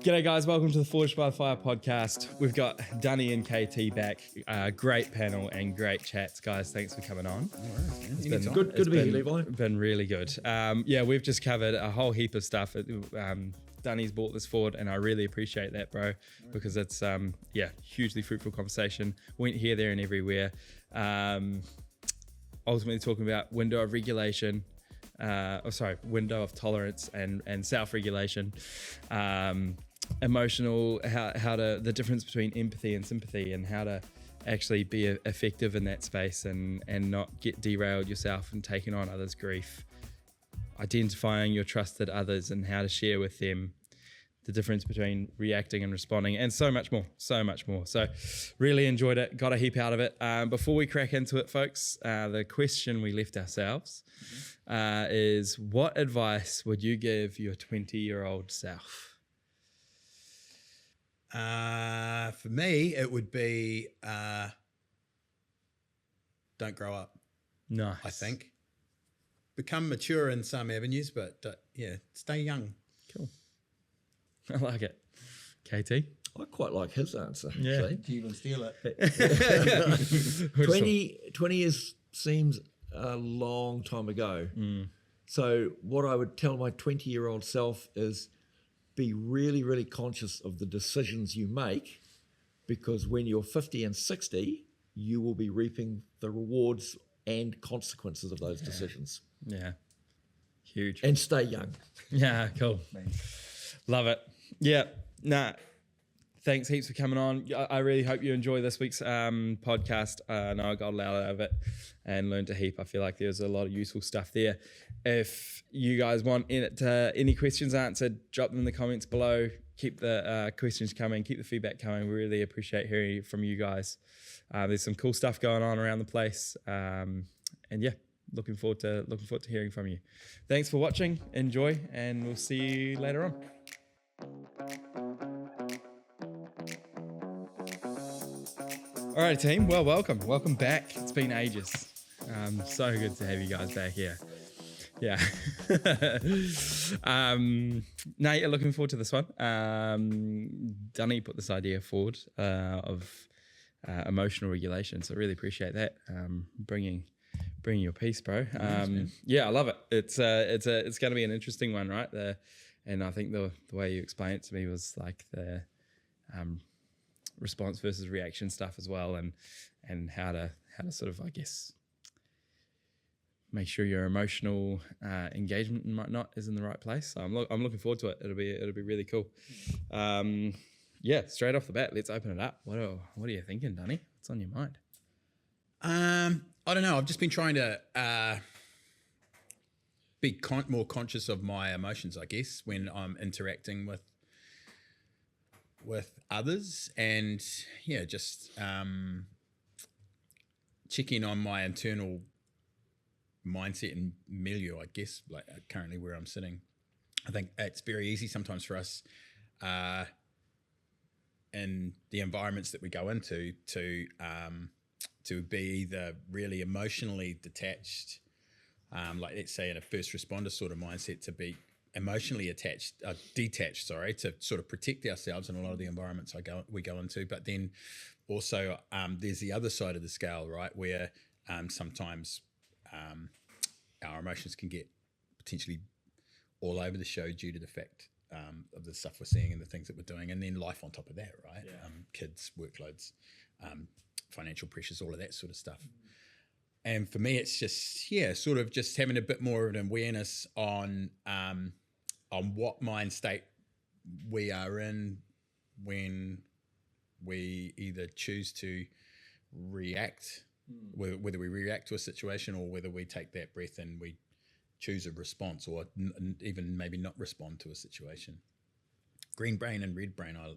G'day guys, welcome to the Forged by the Fire podcast. We've got Dunnie and KT back. Great panel and great chats, guys. Thanks for coming on. It's been good to be here, Levi. Been really good. We've just covered a whole heap of stuff. Dunnie's brought this forward and I really appreciate that, bro, because it's hugely fruitful conversation. Went here, there and everywhere. Ultimately talking about window of regulation, window of tolerance and self-regulation, emotional, the difference between empathy and sympathy, and how to actually be effective in that space and not get derailed yourself and taking on others' grief, identifying your trusted others and how to share with them the difference between reacting and responding, and so much more. So really enjoyed it, got a heap out of it. Before we crack into it, folks, the question we left ourselves is, what advice would you give your 20-year-old self? For me, it would be don't grow up. Nice. I think. Become mature in some avenues, but stay young. Cool. I like it. KT? I quite like his answer. Yeah. Actually. Do you even steal it? 20 years seems a long time ago. So what I would tell my 20-year-old self is be really, really conscious of the decisions you make, because when you're 50 and 60, you will be reaping the rewards and consequences of those decisions. Yeah. Huge. And stay young. Yeah, cool. Love it. Yeah. Thanks heaps for coming on. I really hope you enjoy this week's podcast. I know I got a lot out of it and learned a heap. I feel like there's a lot of useful stuff there. If you guys want any questions answered, drop them in the comments below. Keep the questions coming. Keep the feedback coming. We really appreciate hearing from you guys. There's some cool stuff going on around the place. Looking forward to hearing from you. Thanks for watching. Enjoy, and we'll see you later on. All right, team. Well, welcome back. It's been ages. So good to have you guys back here. Yeah. You're looking forward to this one. Dunnie put this idea forward of emotional regulation, so I really appreciate that. Bringing your piece, bro. I love it. It's going to be an interesting one, right? And I think the way you explained it to me was like the response versus reaction stuff as well, and how to sort of, I guess, make sure your emotional engagement and whatnot is in the right place. So I'm looking forward to it. It'll be really cool. Straight off the bat, let's open it up. What are you thinking, Dunnie? What's on your mind? I don't know. I've just been trying to be more conscious of my emotions, I guess, when I'm interacting with others, and just checking on my internal mindset and milieu, I guess, like currently where I'm sitting. I think it's very easy sometimes for us in the environments that we go into to be either really emotionally detached, like let's say in a first responder sort of mindset, to be emotionally detached, to sort of protect ourselves in a lot of the environments we go into. But then also there's the other side of the scale, right, where sometimes our emotions can get potentially all over the show due to the fact of the stuff we're seeing and the things that we're doing, and then life on top of that, right? Yeah. Kids, workloads, financial pressures, all of that sort of stuff. And for me, it's just sort of just having a bit more of an awareness on what mind state we are in when we either choose to react, whether we react to a situation or whether we take that breath and we choose a response, or even maybe not respond to a situation. Green brain and red brain, I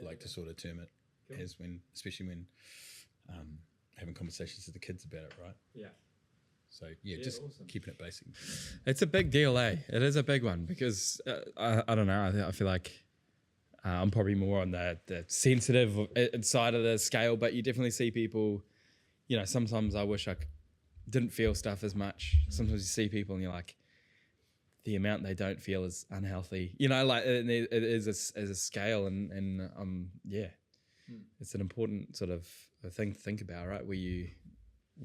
like to sort of term it as, especially when having conversations with the kids about it, right? Yeah. So just awesome. Keeping it basic. It's a big deal, eh? It is a big one, because I don't know. I feel like I'm probably more on the sensitive side of the scale, but you definitely see people. Sometimes I wish I didn't feel stuff as much. Sometimes you see people and you're like, the amount they don't feel is unhealthy. You know, like it is as a scale, and it's an important sort of thing to think about, right? Where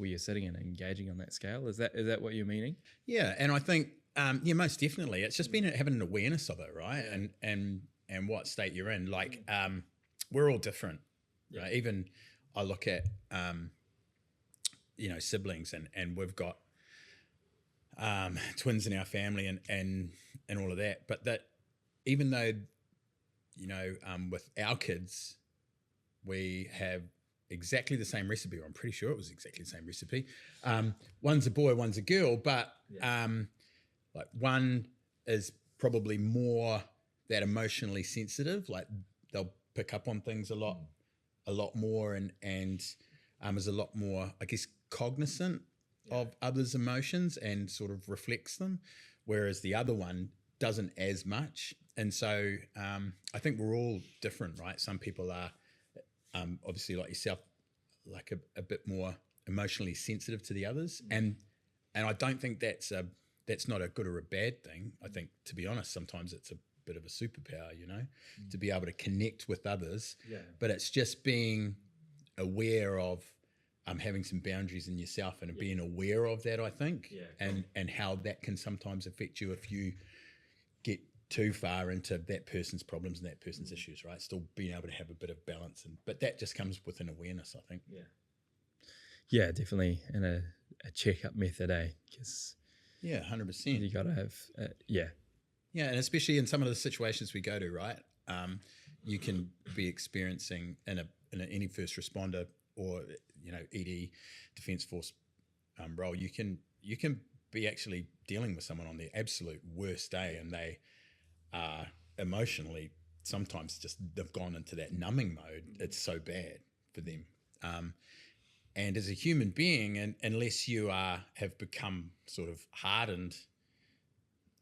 you're sitting and engaging on that scale. Is that what you're meaning? Yeah, and I think most definitely, it's just been having an awareness of it, right? And what state you're in. Like we're all different, right? Even I look at siblings, and we've got twins in our family and all of that. But that even though, with our kids, we have exactly the same recipe, or I'm pretty sure it was exactly the same recipe. One's a boy, one's a girl, but like one is probably more that emotionally sensitive, like they'll pick up on things a lot more and is a lot more, I guess, cognizant of others' emotions and sort of reflects them, whereas the other one doesn't as much. And so I think we're all different, right? Some people are obviously like yourself, like a bit more emotionally sensitive to the others, and I don't think that's not a good or a bad thing. I think, to be honest, sometimes it's a bit of a superpower, to be able to connect with others. But it's just being aware of having some boundaries in yourself and being aware of that, I think, and how that can sometimes affect you if you get too far into that person's problems and that person's issues, right? Still being able to have a bit of balance, but that just comes with an awareness, I think. Yeah, definitely, and a checkup method, because 100%. you got to have and especially in some of the situations we go to, right? You can be experiencing in any first responder or ED, Defence Force role. You can be actually dealing with someone on their absolute worst day, and they are emotionally sometimes just they've gone into that numbing mode. It's so bad for them. And as a human being, and unless you have become sort of hardened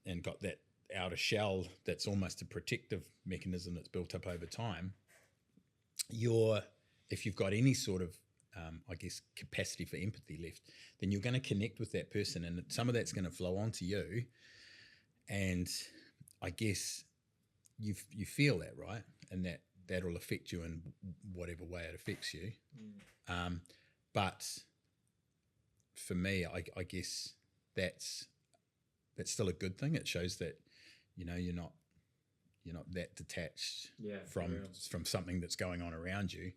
and got that outer shell that's almost a protective mechanism that's built up over time, if you've got any sort of I guess capacity for empathy left, then you're going to connect with that person, and some of that's going to flow onto you, and I guess you feel that, right? And that'll affect you in whatever way it affects you. But for me, I guess that's still a good thing. It shows that you're not that detached from something that's going on around you.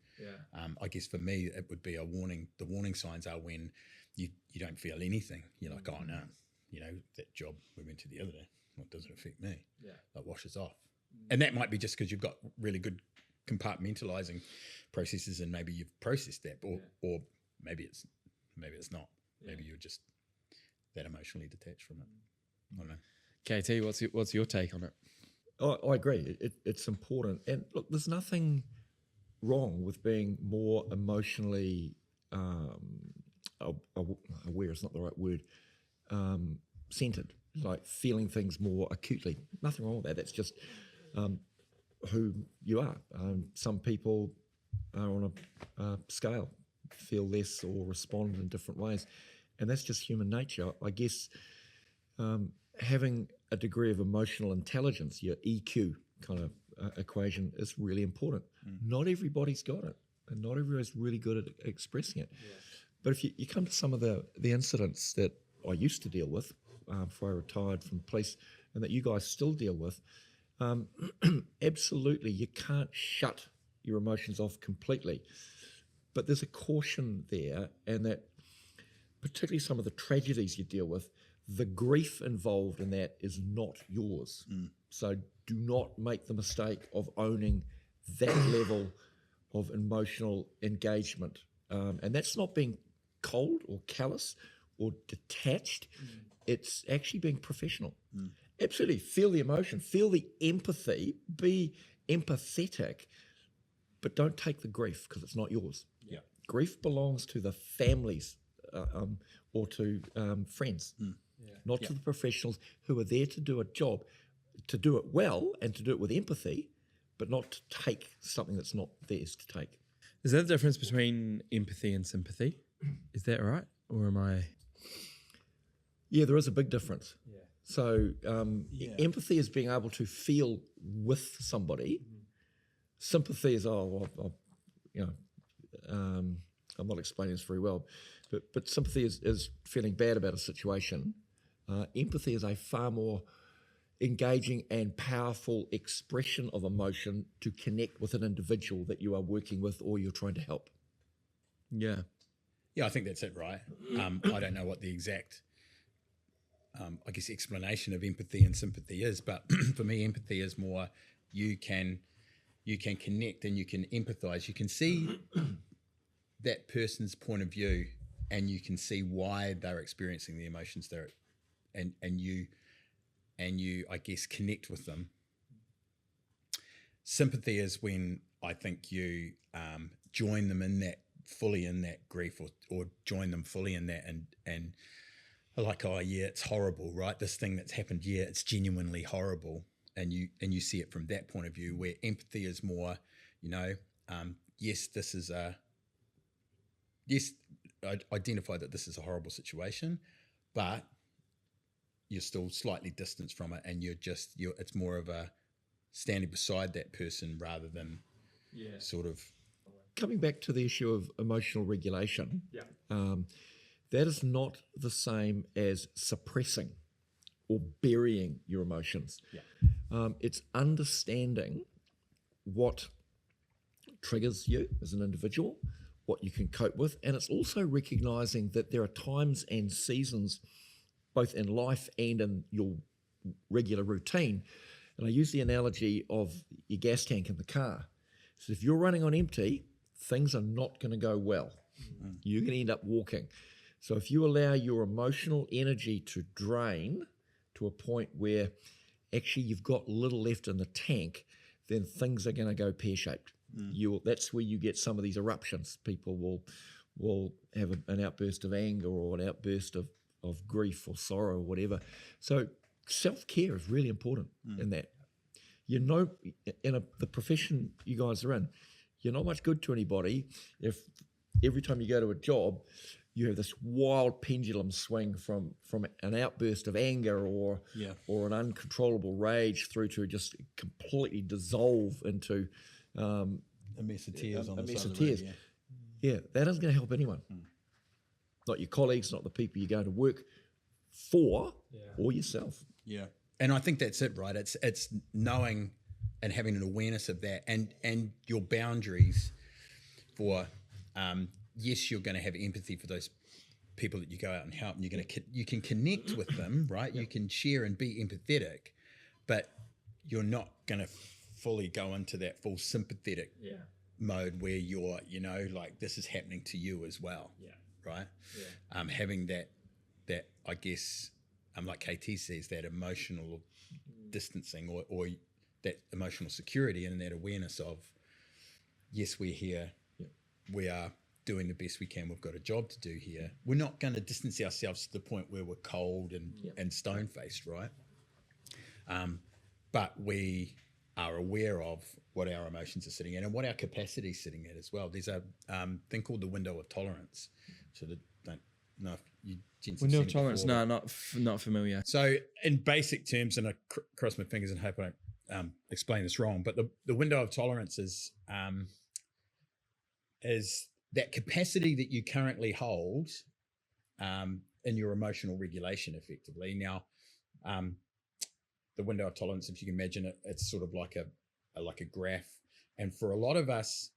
I guess for me it would be a warning. The warning signs are when you don't feel anything. You're like, oh no, that job we went to the other day, what does it affect me? That washes off. And that might be just because you've got really good compartmentalizing processes, and maybe you've processed that, or maybe it's not. Maybe you're just that emotionally detached from it. I don't know. KT, what's your take on it? I agree. It's important. And look, there's nothing wrong with being more emotionally aware is not the right word, centered, like feeling things more acutely. Nothing wrong with that. That's just who you are. Some people are on a scale, feel less or respond in different ways. And that's just human nature. I guess having a degree of emotional intelligence, your EQ kind of equation, is really important. Not everybody's got it, and not everybody's really good at expressing it. But if you come to some of the incidents that I used to deal with before I retired from police, and that you guys still deal with, absolutely, you can't shut your emotions off completely. But there's a caution there, and that particularly some of the tragedies you deal with, the grief involved in that is not yours. So do not make the mistake of owning that level of emotional engagement. And that's not being cold or callous or detached. It's actually being professional. Absolutely. Feel the emotion, feel the empathy, be empathetic, but don't take the grief, because it's not yours. Grief belongs to the families or to friends. Not to the professionals who are there to do a job, to do it well and to do it with empathy, but not to take something that's not theirs to take. Is that the difference between empathy and sympathy? Is that right? Or am I... Yeah, there is a big difference. So empathy is being able to feel with somebody. Sympathy is, you know, I'm not explaining this very well, but sympathy is feeling bad about a situation. Empathy is a far more engaging and powerful expression of emotion to connect with an individual that you are working with or you're trying to help. Yeah. Yeah, I think that's it, right? I don't know what the exact, I guess, explanation of empathy and sympathy is, but for me, empathy is more you can connect and you can empathize. You can see that person's point of view, and you can see why they're experiencing the emotions they're, and you, I guess, connect with them. Sympathy is when I think you join them in that, fully in that grief, or join them fully in that, and like, oh yeah, it's horrible, right? This thing that's happened, yeah, it's genuinely horrible, and you see it from that point of view. Where empathy is more, you know, yes, this is a, yes, identify that this is a horrible situation, but you're still slightly distanced from it, and it's more of a standing beside that person rather than sort of. Coming back to the issue of emotional regulation, that is not the same as suppressing or burying your emotions. It's understanding what triggers you as an individual, what you can cope with, and it's also recognizing that there are times and seasons both in life and in your regular routine. And I use the analogy of your gas tank in the car. So if you're running on empty, things are not going to go well. You're going to end up walking. So if you allow your emotional energy to drain to a point where actually you've got little left in the tank, then things are going to go pear-shaped. That's where you get some of these eruptions. People will have an outburst of anger or an outburst of grief or sorrow or whatever. So self-care is really important in that. You know, in the profession you guys are in, you're not much good to anybody if every time you go to a job, you have this wild pendulum swing from an outburst of anger or an uncontrollable rage through to just completely dissolve into a mess of tears on a the mess side of the road, tears. Yeah, that isn't going to help anyone. Not your colleagues, not the people you go to work for, or yourself. Yeah, and I think that's it, right? It's knowing and having an awareness of that, and your boundaries for. Yes, you're going to have empathy for those people that you go out and help, and you can connect with them, right? You can share and be empathetic, but you're not going to fully go into that full sympathetic mode where you're, you know, like this is happening to you as well, right? Having that I guess, like KT says, that emotional distancing or that emotional security and that awareness of, yes, we're here, we are doing the best we can, we've got a job to do here. We're not going to distance ourselves to the point where we're cold and stone-faced, right? But we are aware of what our emotions are sitting at and what our capacity is sitting at as well. There's a thing called the window of tolerance. So don't know if you gents have Window seen of it tolerance, before, no, not familiar. So in basic terms, and I cross my fingers and hope I don't explain this wrong, but the window of tolerance is that capacity that you currently hold in your emotional regulation effectively. Now, the window of tolerance, if you can imagine it, it's sort of like a graph. And for a lot of us,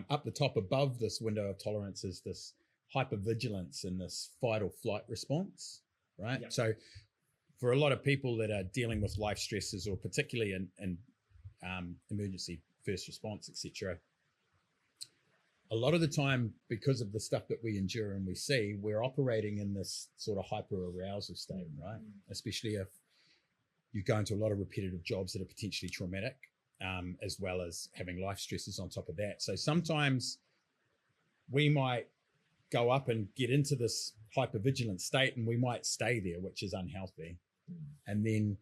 up the top above this window of tolerance is this hypervigilance and this fight or flight response, right? Yep. So for a lot of people that are dealing with life stresses, or particularly in emergency first response, etc., a lot of the time, because of the stuff that we endure and we see, we're operating in this sort of hyper arousal state, right? Especially if you go into a lot of repetitive jobs that are potentially traumatic, as well as having life stresses on top of that. So sometimes we might go up and get into this hypervigilant state, and we might stay there, which is unhealthy. And then,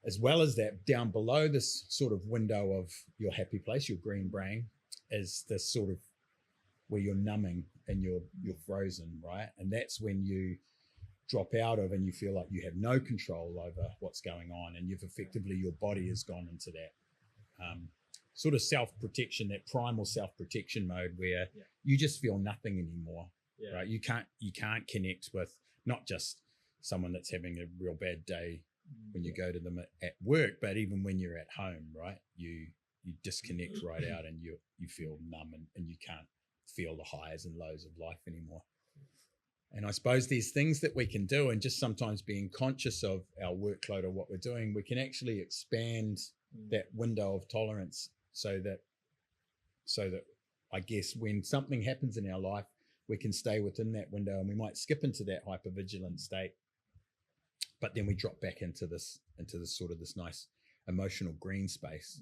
as well as that, down below this sort of window of your happy place, your green brain, is this sort of where you're numbing and you're frozen, right? And that's when you drop out of, and you feel like you have no control over what's going on, and you've effectively, your body has gone into that sort of self-protection, that primal self-protection mode where you just feel nothing anymore, right? You can't connect with not just someone that's having a real bad day when you go to them at work, but even when you're at home, right? You disconnect right out, and you feel numb, and you can't feel the highs and lows of life anymore. And I suppose there's things that we can do, and just sometimes being conscious of our workload or what we're doing, we can actually expand that window of tolerance so that I guess when something happens in our life, we can stay within that window, and we might skip into that hypervigilant state, but then we drop back into this sort of this nice emotional green space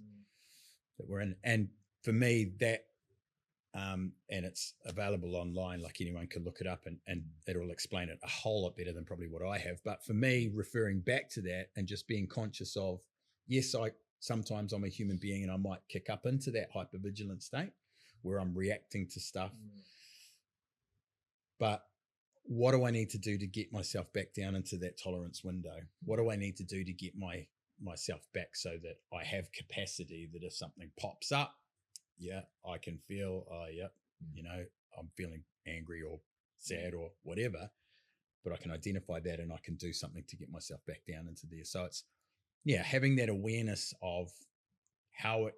that we're in. And for me, that and it's available online, like anyone can look it up, and it'll explain it a whole lot better than probably what I have. But for me, referring back to that and just being conscious of, yes, sometimes I'm a human being, and I might kick up into that hypervigilant state where I'm reacting to stuff. But what do I need to do to get myself back down into that tolerance window? What do I need to do to get myself back so that I have capacity, that if something pops up, I can feel, I'm feeling angry or sad or whatever, but I can identify that, and I can do something to get myself back down into there. So it's, having that awareness of how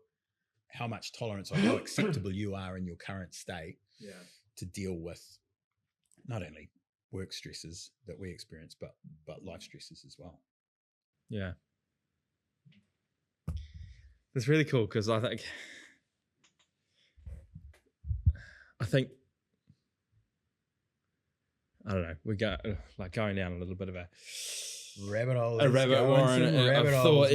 much tolerance or how acceptable you are in your current state to deal with not only work stresses that we experience, but life stresses as well. Yeah. It's really cool, because I think I don't know, we got like going down a little bit of a rabbit hole, rabbit warren of thought.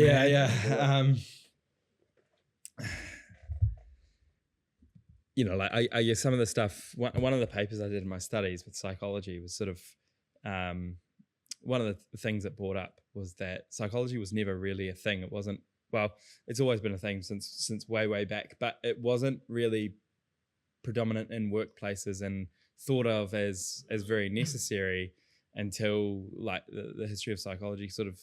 Like I guess some of the stuff, one of the papers I did in my studies with psychology was sort of one of the things that brought up was that psychology was never really a thing. It wasn't, well, it's always been a thing since way back, but it wasn't really predominant in workplaces and thought of as very necessary until like the history of psychology sort of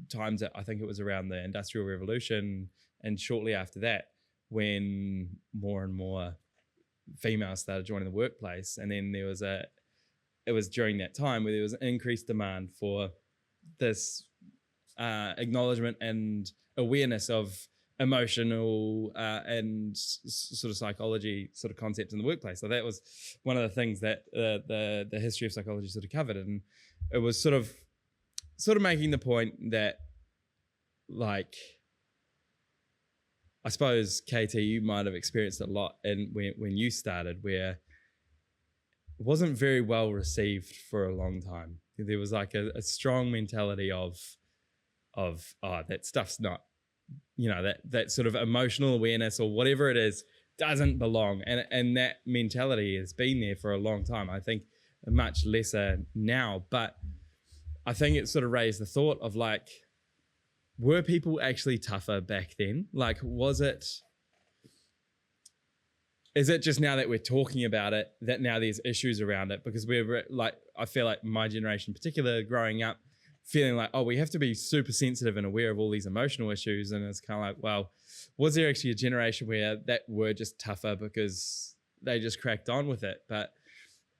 times that I think it was around the Industrial Revolution, and shortly after that, when more and more females started joining the workplace. And then it was during that time where there was an increased demand for this acknowledgement and awareness of emotional and sort of psychology sort of concepts in the workplace. So that was one of the things that the history of psychology sort of covered. And it was sort of making the point that, like, I suppose, KT, you might have experienced it a lot when you started, where it wasn't very well received for a long time. There was like a strong mentality of that stuff's not, that sort of emotional awareness or whatever it is doesn't belong. And that mentality has been there for a long time. I think much lesser now, but I think it sort of raised the thought of, like, were people actually tougher back then? Like, is it just now that we're talking about it that now there's issues around it? Because we're like, I feel like my generation in particular, growing up, feeling like, we have to be super sensitive and aware of all these emotional issues. And it's kind of like, well, was there actually a generation where that were just tougher because they just cracked on with it? But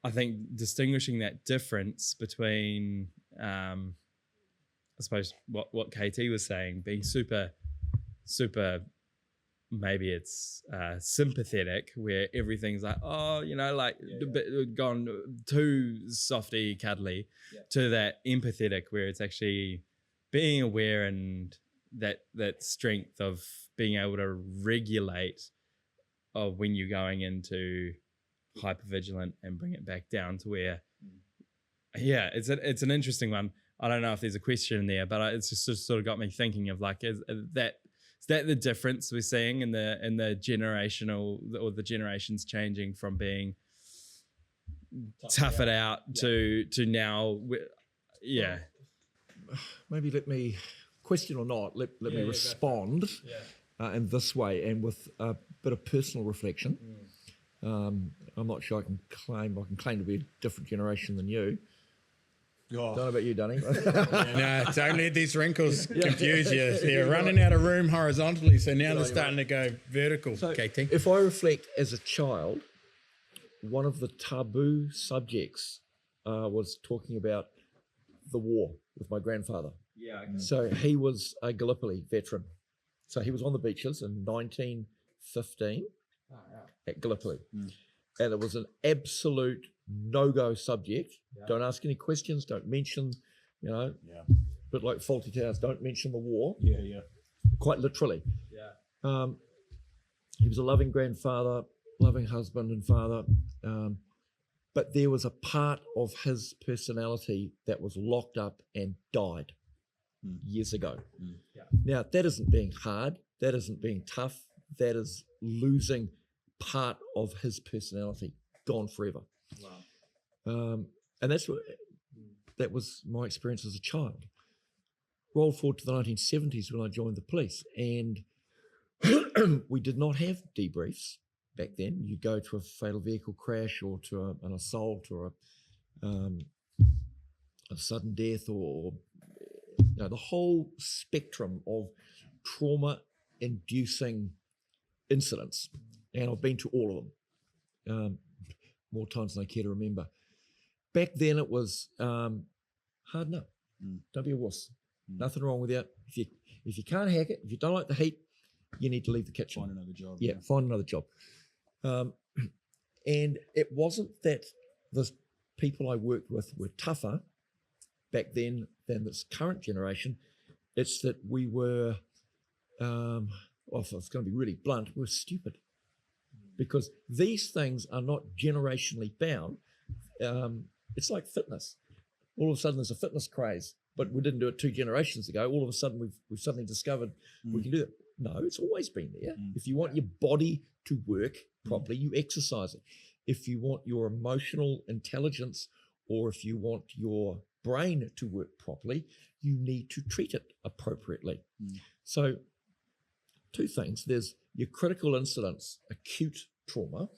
I think distinguishing that difference between, I suppose what KT was saying, being super, maybe it's sympathetic, where everything's like, gone too softy, cuddly, to that empathetic, where it's actually being aware and that strength of being able to regulate of when you're going into hypervigilant and bring it back down to where, it's an interesting one. I don't know if there's a question in there, but it's just sort of got me thinking of, like, is that the difference we're seeing in the generational, or the generations changing from being tough it out to now? Maybe let me, question or not, let me respond in this way, and with a bit of personal reflection. I'm not sure I can claim to be a different generation than you. Don't know about you, Dunnie. No, don't let these wrinkles confuse you. They're running out of room horizontally, so now they're starting to go vertical. So KT. if I reflect as a child, one of the taboo subjects was talking about the war with my grandfather. Yeah. So he was a Gallipoli veteran. So he was on the beaches in 1915 at Gallipoli. And it was an absolute no-go subject. Yeah. Don't ask any questions. Don't mention, but like Faulty Towers, don't mention the war. Yeah. Quite literally. Yeah. He was a loving grandfather, loving husband and father. But there was a part of his personality that was locked up and died years ago. Yeah. Now, that isn't being hard. That isn't being tough. That is losing part of his personality, gone forever. Wow. And that was my experience as a child. Roll forward to the 1970s when I joined the police, and we did not have debriefs back then. You go to a fatal vehicle crash or to an assault or a sudden death or the whole spectrum of trauma-inducing incidents. And I've been to all of them, more times than I care to remember. Back then it was harden up. Don't be a wuss. Nothing wrong with that. If you can't hack it, if you don't like the heat, you need to leave the kitchen. Find another job. Yeah, find another job. And it wasn't that the people I worked with were tougher back then than this current generation. It's that we were, if it's going to be really blunt, we're stupid. Because these things are not generationally bound. It's like fitness. All of a sudden there's a fitness craze, but we didn't do it 2 generations ago. All of a sudden we've suddenly discovered we can do that. No, it's always been there. If you want your body to work properly, you exercise it. If you want your emotional intelligence or if you want your brain to work properly, you need to treat it appropriately. So 2 things. There's your critical incidents, acute trauma,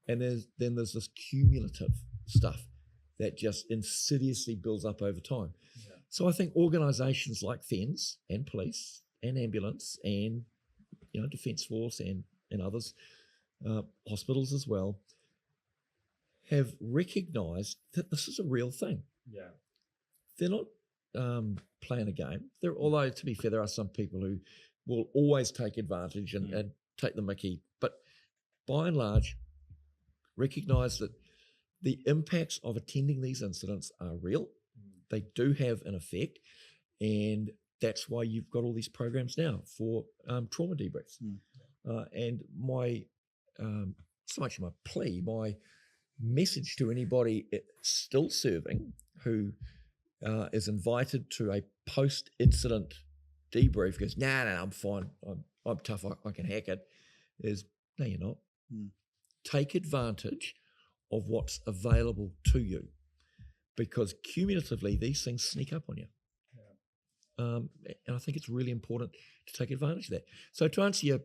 and then there's this cumulative stuff that just insidiously builds up over time. Yeah. So I think organisations like FENS and police and ambulance and Defence Force and others, hospitals as well, have recognised that this is a real thing. Yeah, they're not playing a game. Although to be fair, there are some people who will always take advantage and take the mickey, but by and large, recognise that the impacts of attending these incidents are real. They do have an effect, and that's why you've got all these programs now for trauma debriefs. And my, so much my plea, my message to anybody still serving who is invited to a post-incident debrief, goes, no, I'm fine, I'm tough, I can hack it, is, no, you're not. Take advantage of what's available to you, because cumulatively these things sneak up on you. And I think it's really important to take advantage of that. So to answer your,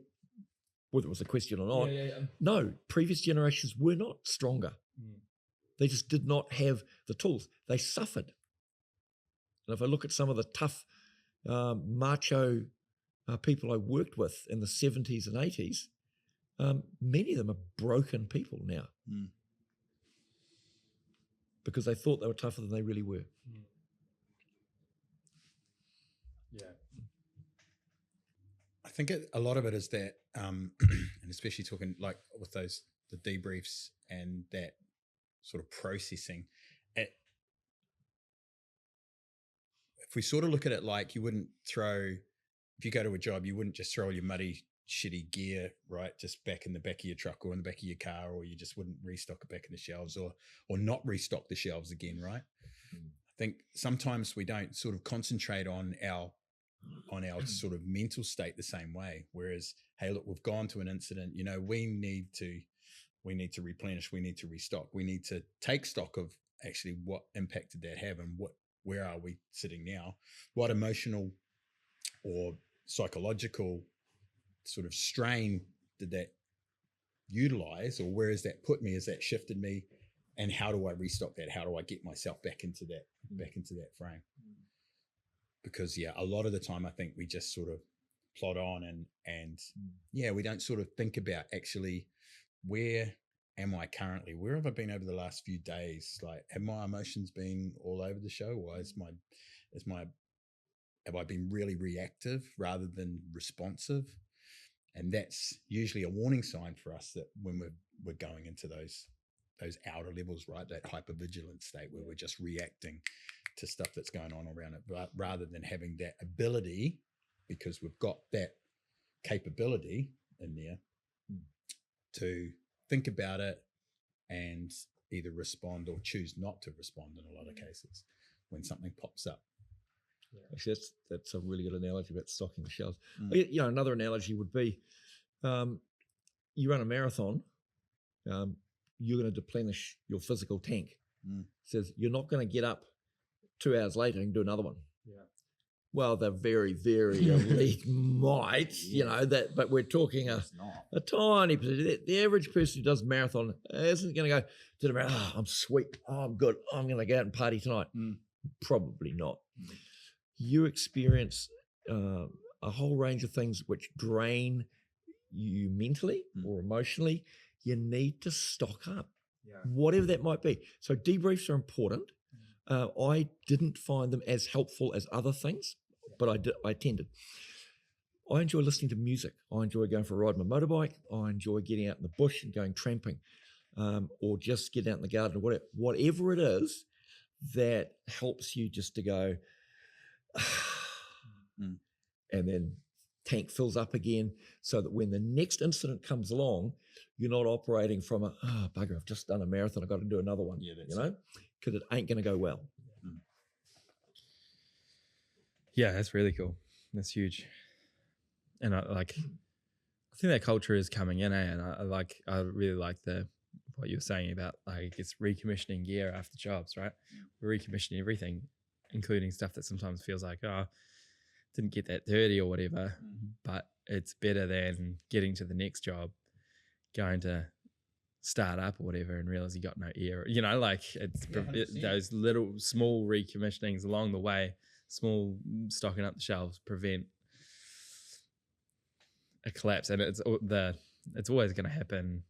whether it was a question or not, no, previous generations were not stronger. They just did not have the tools. They suffered. And if I look at some of the tough macho people I worked with in the 70s and 80s, many of them are broken people now because they thought they were tougher than they really were. Yeah. I think a lot of it is that, and especially talking like with the debriefs and that sort of processing, if we sort of look at it like you wouldn't throw, if you go to a job, you wouldn't just throw all your muddy, shitty gear, right, just back in the back of your truck or in the back of your car, or you just wouldn't restock it back in the shelves or not restock the shelves again, right? I think sometimes we don't sort of concentrate on our sort of mental state the same way. Whereas, hey, look, we've gone to an incident, we need to replenish, we need to restock, we need to take stock of actually what impact did that have and where are we sitting now? What emotional or psychological sort of strain did that utilize, or where has that put me? Has that shifted me and how do I restock that? How do I get myself back into that frame? Because a lot of the time I think we just sort of plod on and we don't sort of think about actually where am I currently? Where have I been over the last few days? Like, have my emotions been all over the show, or have I been really reactive rather than responsive? And that's usually a warning sign for us that when we're going into those outer levels, right? That hypervigilant state where we're just reacting to stuff that's going on around it, but rather than having that ability, because we've got that capability in there to think about it and either respond or choose not to respond in a lot of cases when something pops up. Actually, that's a really good analogy about stocking the shelves. You know, another analogy would be you run a marathon, you're going to deplenish your physical tank. Says you're not going to get up 2 hours later and do another one. Well, the very, very elite might, you know, that, but we're talking a tiny percentage. The average person who does marathon isn't going to go to the marathon, I'm sweet, I'm good, I'm going to go out and party tonight. Probably not. You experience a whole range of things which drain you mentally or emotionally. You need to stock up, whatever that might be. So debriefs are important. I didn't find them as helpful as other things, but I attended. I enjoy listening to music. I enjoy going for a ride on my motorbike. I enjoy getting out in the bush and going tramping, or just getting out in the garden, or whatever it is that helps you just to go, and then tank fills up again, so that when the next incident comes along, you're not operating from bugger, I've just done a marathon, I've got to do another one, because it ain't going to go well. Yeah, that's really cool. That's huge. And I think that culture is coming in, and I really like what you were saying about it's recommissioning gear after jobs, right? We're recommissioning everything, including stuff that sometimes feels like, didn't get that dirty or whatever, but it's better than getting to the next job, going to start up or whatever and realize you got no air. Those little small recommissionings along the way, small stocking up the shelves prevent a collapse, and it's always going to happen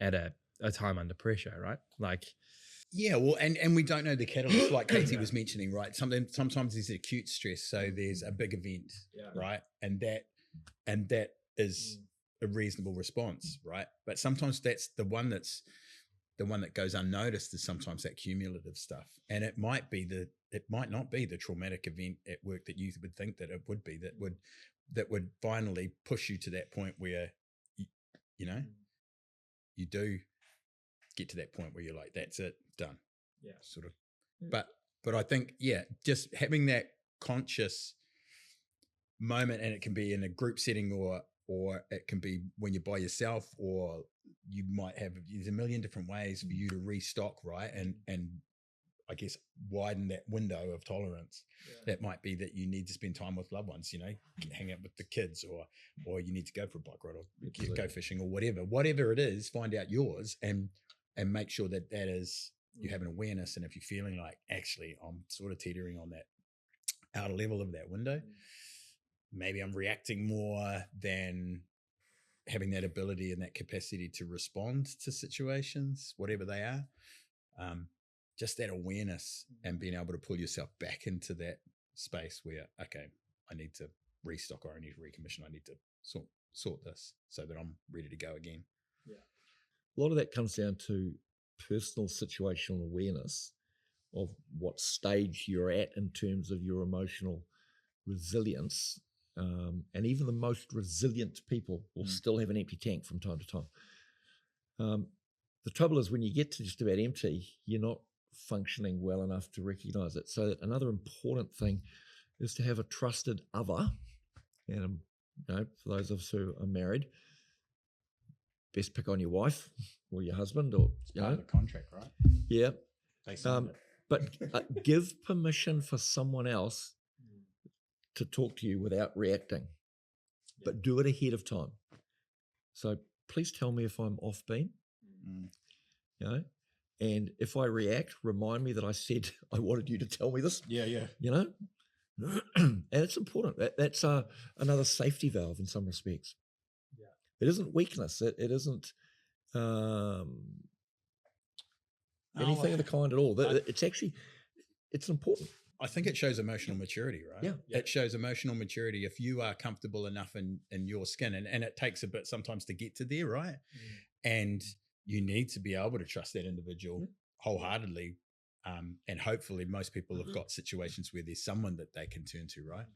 at a time under pressure, right? And we don't know the catalyst, like KT was mentioning, right? Sometimes there's acute stress, so there's a big event, right? And that is a reasonable response, right? But sometimes that's the one that goes unnoticed, is sometimes that cumulative stuff. And it might not be the traumatic event at work that you would think that it would be, that would finally push you to that point where you do get to that point where you're like, that's it, done. Sort of. But I think, just having that conscious moment, and it can be in a group setting or it can be when you're by yourself, or you might have, there's a million different ways for you to restock, right? And I guess widen that window of tolerance. That might be that you need to spend time with loved ones, hang out with the kids, or you need to go for a bike ride, or go fishing, or whatever it is, find out yours and make sure that is, you have an awareness. And if you're feeling like, actually, I'm sort of teetering on that outer level of that window, maybe I'm reacting more than having that ability and that capacity to respond to situations, whatever they are. Just that awareness and being able to pull yourself back into that space where, okay, I need to restock, or I need to recommission, I need to sort this so that I'm ready to go again. A lot of that comes down to personal situational awareness of what stage you're at in terms of your emotional resilience. And even the most resilient people will still have an empty tank from time to time. The trouble is, when you get to just about empty, you're not functioning well enough to recognize it. So another important thing is to have a trusted other. And for those of us who are married, best pick on your wife or your husband, or it's part of the contract, right? Yeah. They signed it. But give permission for someone else to talk to you without reacting, but do it ahead of time. So please tell me if I'm off beam. you know. And if I react, remind me that I said I wanted you to tell me this, Yeah. you know. And it's important. That's another safety valve in some respects. Yeah. It isn't weakness. It isn't anything of the kind at all. It's actually, it's important. I think it shows emotional maturity, right? Yeah. It shows emotional maturity if you are comfortable enough in your skin, and it takes a bit sometimes to get to there, right? And you need to be able to trust that individual wholeheartedly. And hopefully most people have got situations where there's someone that they can turn to, right?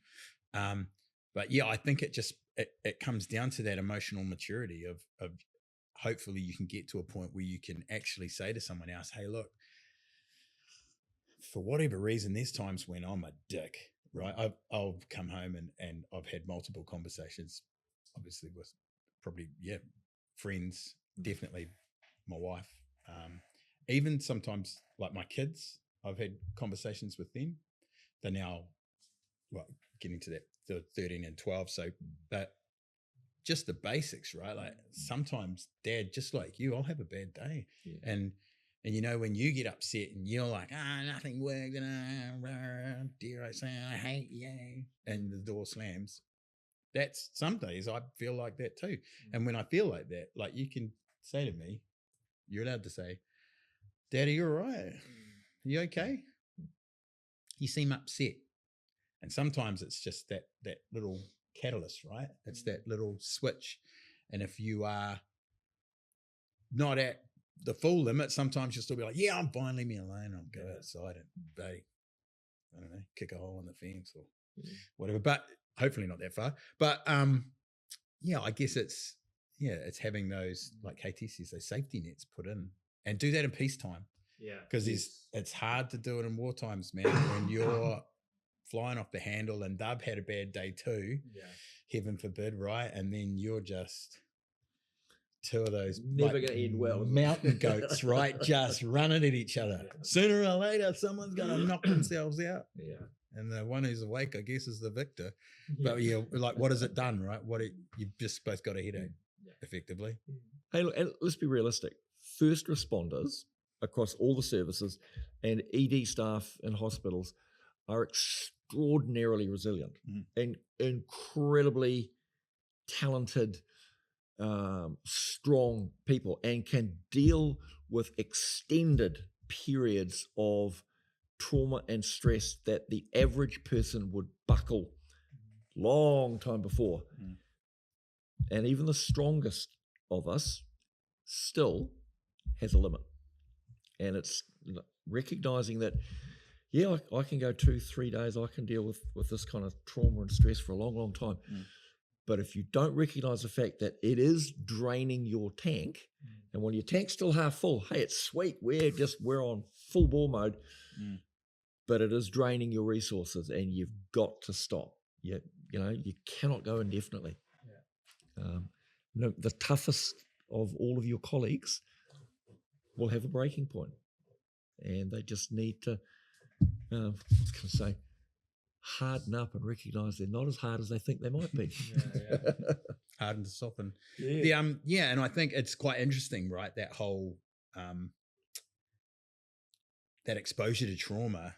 But yeah, I think it comes down to that emotional maturity of hopefully you can get to a point where you can actually say to someone else, hey, look, for whatever reason, there's times when I'm a dick, right? I'll come home and I've had multiple conversations, obviously with probably, friends, definitely my wife. Even sometimes like my kids, I've had conversations with them. They're now getting to the 13 and 12. So, but just the basics, right? Like sometimes dad, just like you, I'll have a bad day. Yeah. And you know, when you get upset and you're like, nothing worked, dare I say, I hate you, and the door slams. That's some days I feel like that too. And when I feel like that, like you can say to me, you're allowed to say, Daddy, you're all right. Are you okay? You seem upset. And sometimes it's just that little catalyst, right? It's that little switch. And if you are not at the full limit, sometimes you'll still be like, yeah, I'm fine, leave me alone. I'll go outside and I don't know, kick a hole in the fence or whatever. But hopefully not that far. But I guess it's having those, like KT says, those safety nets put in, and do that in peacetime. Yeah. Because it's hard to do it in war times, man, when you're flying off the handle and they've had a bad day too. Yeah. Heaven forbid, right? And then you're just two of those Never going to end well. mountain goats, right? Just running at each other. Yeah. Sooner or later, someone's going to knock themselves out. Yeah. And the one who's awake, I guess, is the victor. But like, what has it done, right? You've just both got a headache, effectively. Hey, look, and let's be realistic. First responders across all the services and ED staff in hospitals are extraordinarily resilient and incredibly talented, strong people, and can deal with extended periods of trauma and stress that the average person would buckle long time before. And even the strongest of us still has a limit. And it's recognizing that, I can go 2-3 days, I can deal with this kind of trauma and stress for a long, long time. But if you don't recognize the fact that it is draining your tank, and when your tank's still half full, hey, it's sweet, we're on full bore mode, but it is draining your resources, and you've got to stop. You cannot go indefinitely. The toughest of all of your colleagues will have a breaking point, and they just need to, I was going to say, harden up and recognize they're not as hard as they think they might be. Harden to soften. And I think it's quite interesting, right? That whole that exposure to trauma.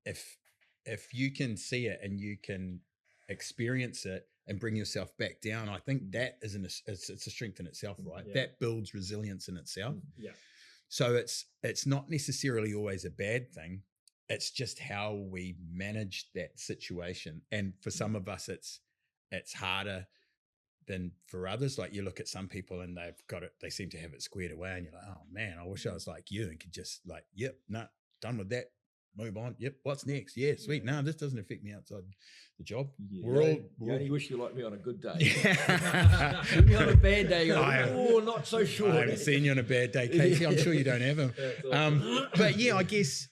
If you can see it and you can experience it and bring yourself back down, I think that is it's a strength in itself, right? That builds resilience in itself. So it's not necessarily always a bad thing. It's just how we manage that situation. And for some of us, it's harder than for others. Like you look at some people and they've got it, they seem to have it squared away, and you're like, oh man, I wish I was like you and could just like, done with that. Move on. Yep. What's next? Yeah, sweet. No, this doesn't affect me outside the job. You only wish you like me on a good day. See me on a bad day. Not so sure. I haven't seen you on a bad day, Casey. I'm sure you don't have them. But I guess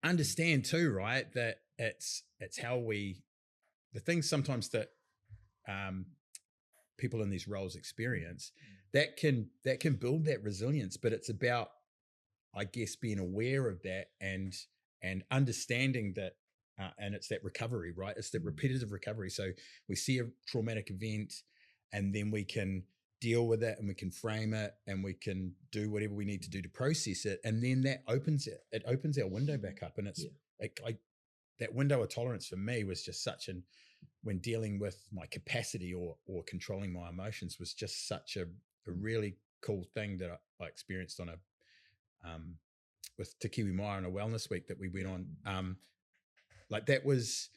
understand too, right? That it's how the things sometimes that people in these roles experience that can build that resilience, but it's about, I guess, being aware of that and understanding that, and it's that recovery, right? It's the repetitive recovery. So we see a traumatic event, and then we can deal with it and we can frame it and we can do whatever we need to do to process it. And then that opens our window back up. And it's that window of tolerance for me was just when dealing with my capacity or controlling my emotions was just such a really cool thing that I experienced on with Te Kiwi Mai on a wellness week that we went on. Like that was,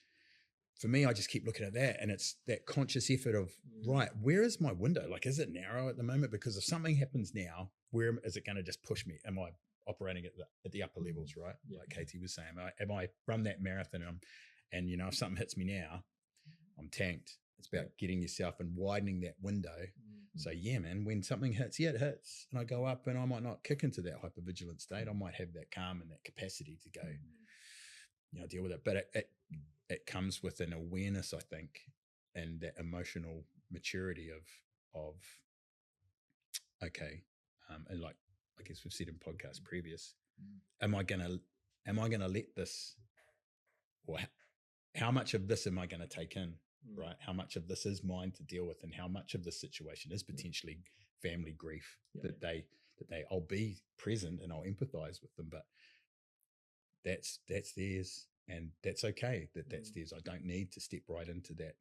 for me, I just keep looking at that, and it's that conscious effort of, right, where is my window? Like, is it narrow at the moment? Because if something happens now, where is it going to just push me? Am I operating at the upper levels, right? Yeah. Like KT was saying, am I run that marathon and you know, if something hits me now, I'm tanked. It's about getting yourself and widening that window. So yeah, man, when something hits, it hits, and I go up, and I might not kick into that hypervigilant state. I might have that calm and that capacity to go, you know, deal with it. But it comes with an awareness, I think, and that emotional maturity of okay, and like I guess we've said in podcasts previous, am I gonna let this, or how much of this am I going to take in, right? How much of this is mine to deal with, and how much of this situation is potentially family grief that I'll be present and I'll empathize with them, but that's theirs, and that's okay that's theirs. I don't need to step right into that,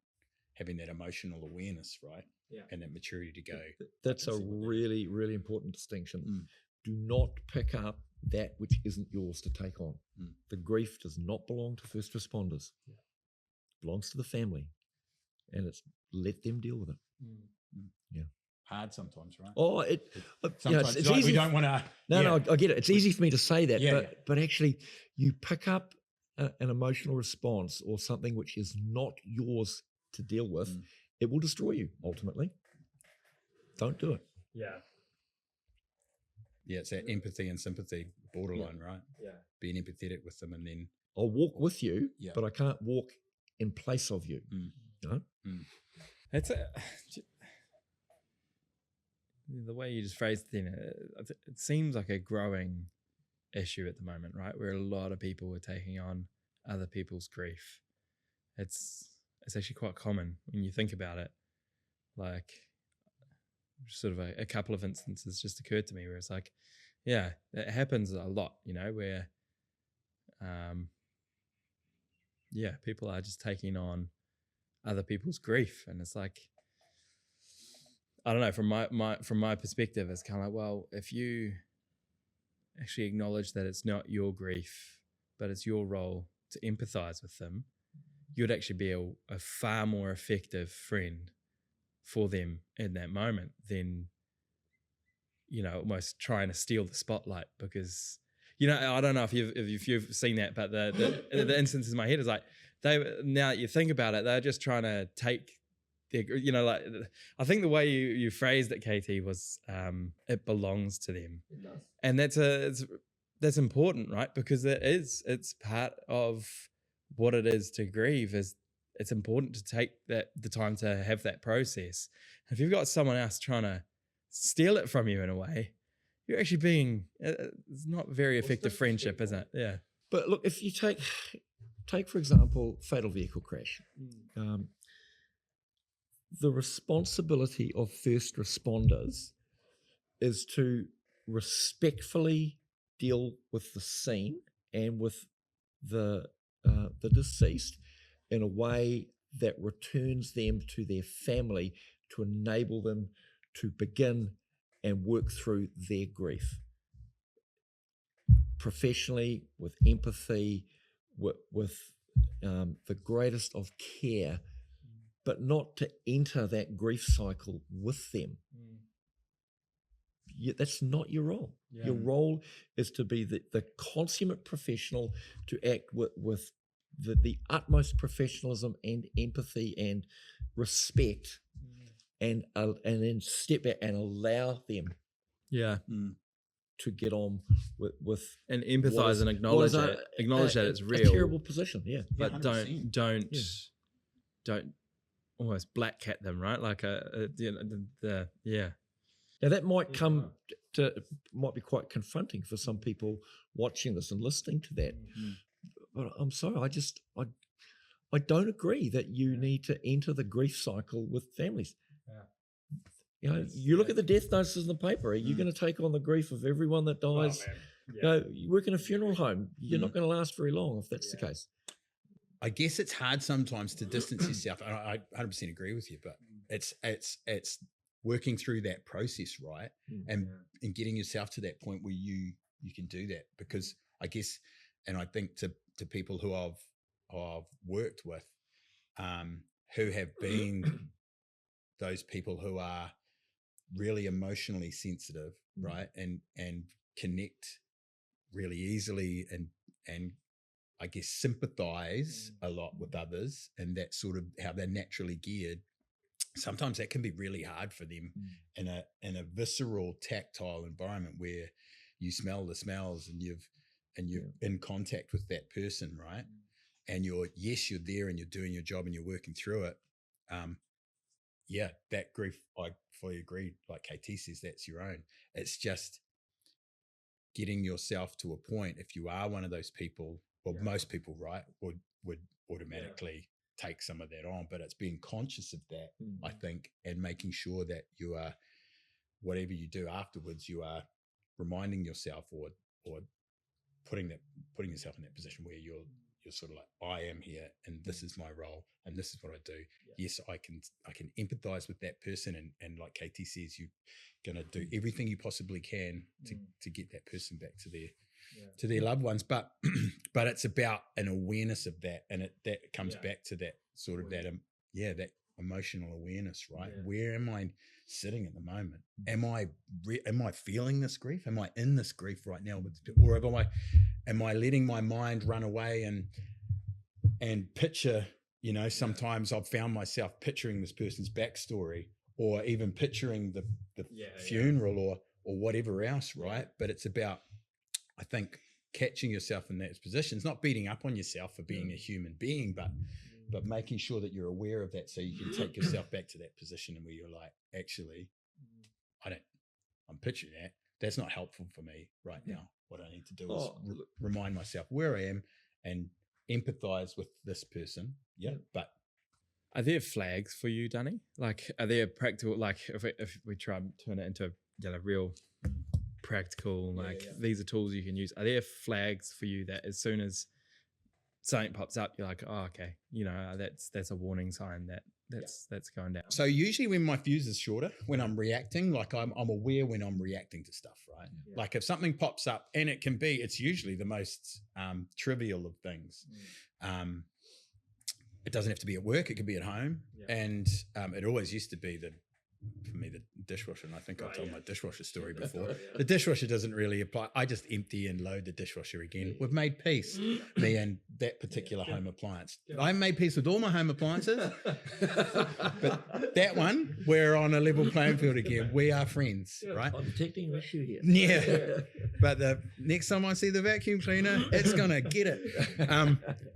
having that emotional awareness, right? Yeah. And that maturity to go. That's a really, really important distinction. Do not pick up that which isn't yours to take on. The grief does not belong to first responders. It belongs to the family, and it's let them deal with it. Yeah. Hard sometimes, right? Oh, sometimes it's easy. We don't want to. No, I get it. It's easy for me to say that, but actually, you pick up an emotional response or something which is not yours to deal with, it will destroy you ultimately. Don't do it. Yeah. Yeah, it's that empathy and sympathy borderline, right? Yeah. Being empathetic with them, and then I'll walk with you, but I can't walk in place of you. You know? It's the way you just phrased it, it seems like a growing issue at the moment, right? Where a lot of people are taking on other people's grief. It's actually quite common when you think about it. Like, sort of a couple of instances just occurred to me where it's like, yeah, it happens a lot, you know, where people are just taking on other people's grief, and it's like, I don't know, from my perspective, it's kind of like, well, if you actually acknowledge that it's not your grief, but it's your role to empathize with them, you'd actually be a far more effective friend for them in that moment than, you know, almost trying to steal the spotlight. Because, you know, I don't know if you've seen that, but the instance in my head is like, now that you think about it, they're just trying to take their, you know, like, I think the way you phrased it, KT, was it belongs to them. It does. And that's important, right? Because it's part of what it is to grieve. Is it's important to take the time to have that process. If you've got someone else trying to steal it from you in a way, you're actually being, it's not a very effective friendship, is it? Yeah. But look, if you take for example, fatal vehicle crash, the responsibility of first responders is to respectfully deal with the scene and with the deceased in a way that returns them to their family, to enable them to begin and work through their grief professionally, with empathy, with the greatest of care, but not to enter that grief cycle with them. That's not your role. Yeah. Your role is to be the consummate professional, to act with the utmost professionalism and empathy and respect, and then step back and allow them to get on with and empathize and acknowledge it. Acknowledge that it's real. A terrible position, but don't almost black cat them, right? Like Now that might might be quite confronting for some people watching this and listening to that. But I'm sorry, I don't agree that you need to enter the grief cycle with families. You know, you look at the death notices in the paper. Are you going to take on the grief of everyone that dies? You know, you work in a funeral home. You're not going to last very long if that's the case. I guess it's hard sometimes to distance yourself. And I 100% agree with you, but it's working through that process, right? And getting yourself to that point where you can do that, because I guess, and I think to people who I've worked with, who have been those people who are really emotionally sensitive, right? And connect really easily and I guess sympathize a lot with others, and that's sort of how they're naturally geared. Sometimes that can be really hard for them in a visceral, tactile environment where you smell the smells and you're in contact with that person, right? And you're there and you're doing your job and you're working through it. That grief, I fully agree. Like KT says, that's your own. It's just getting yourself to a point, if you are one of those people, or most people, right, would automatically take some of that on, but it's being conscious of that, I think, and making sure that you are, whatever you do afterwards, you are reminding yourself or putting yourself in that position where you're sort of like, I am here and this is my role and this is what I do. Yes, I can empathize with that person, and like KT says, you're going to do everything you possibly can to get that person back to their loved ones, but it's about an awareness of that, and that comes back to that sort of that emotional awareness, right? Where am I sitting at the moment? Am I feeling this grief? Am I in this grief right now, or am I letting my mind run away and picture? You know, sometimes I've found myself picturing this person's backstory, or even picturing the funeral or whatever else, right? But it's about, I think, catching yourself in that position. It's not beating up on yourself for being a human being, but making sure that you're aware of that, so you can take yourself back to that position and where you're like, actually, I'm picturing that. That's not helpful for me right now. What I need to do is remind myself where I am and empathize with this person. But are there flags for you, Dunnie? Like, are there practical, like if we try and turn it into real practical, like these are tools you can use. Are there flags for you that as soon as something pops up, you're like, oh, okay, you know, that's a warning sign that's going down? So usually when my fuse is shorter, when I'm reacting, like I'm aware when I'm reacting to stuff, right? Like if something pops up, and it's usually the most trivial of things. It doesn't have to be at work, it could be at home. And it always used to be for me, the dishwasher, and I think I've told my dishwasher story before. The dishwasher doesn't really apply. I just empty and load the dishwasher again. We've made peace, me and that particular home appliance. I made peace with all my home appliances, but that one, we're on a level playing field again. We are friends, right? I'm detecting an issue here. Yeah, but the next time I see the vacuum cleaner, it's gonna get it.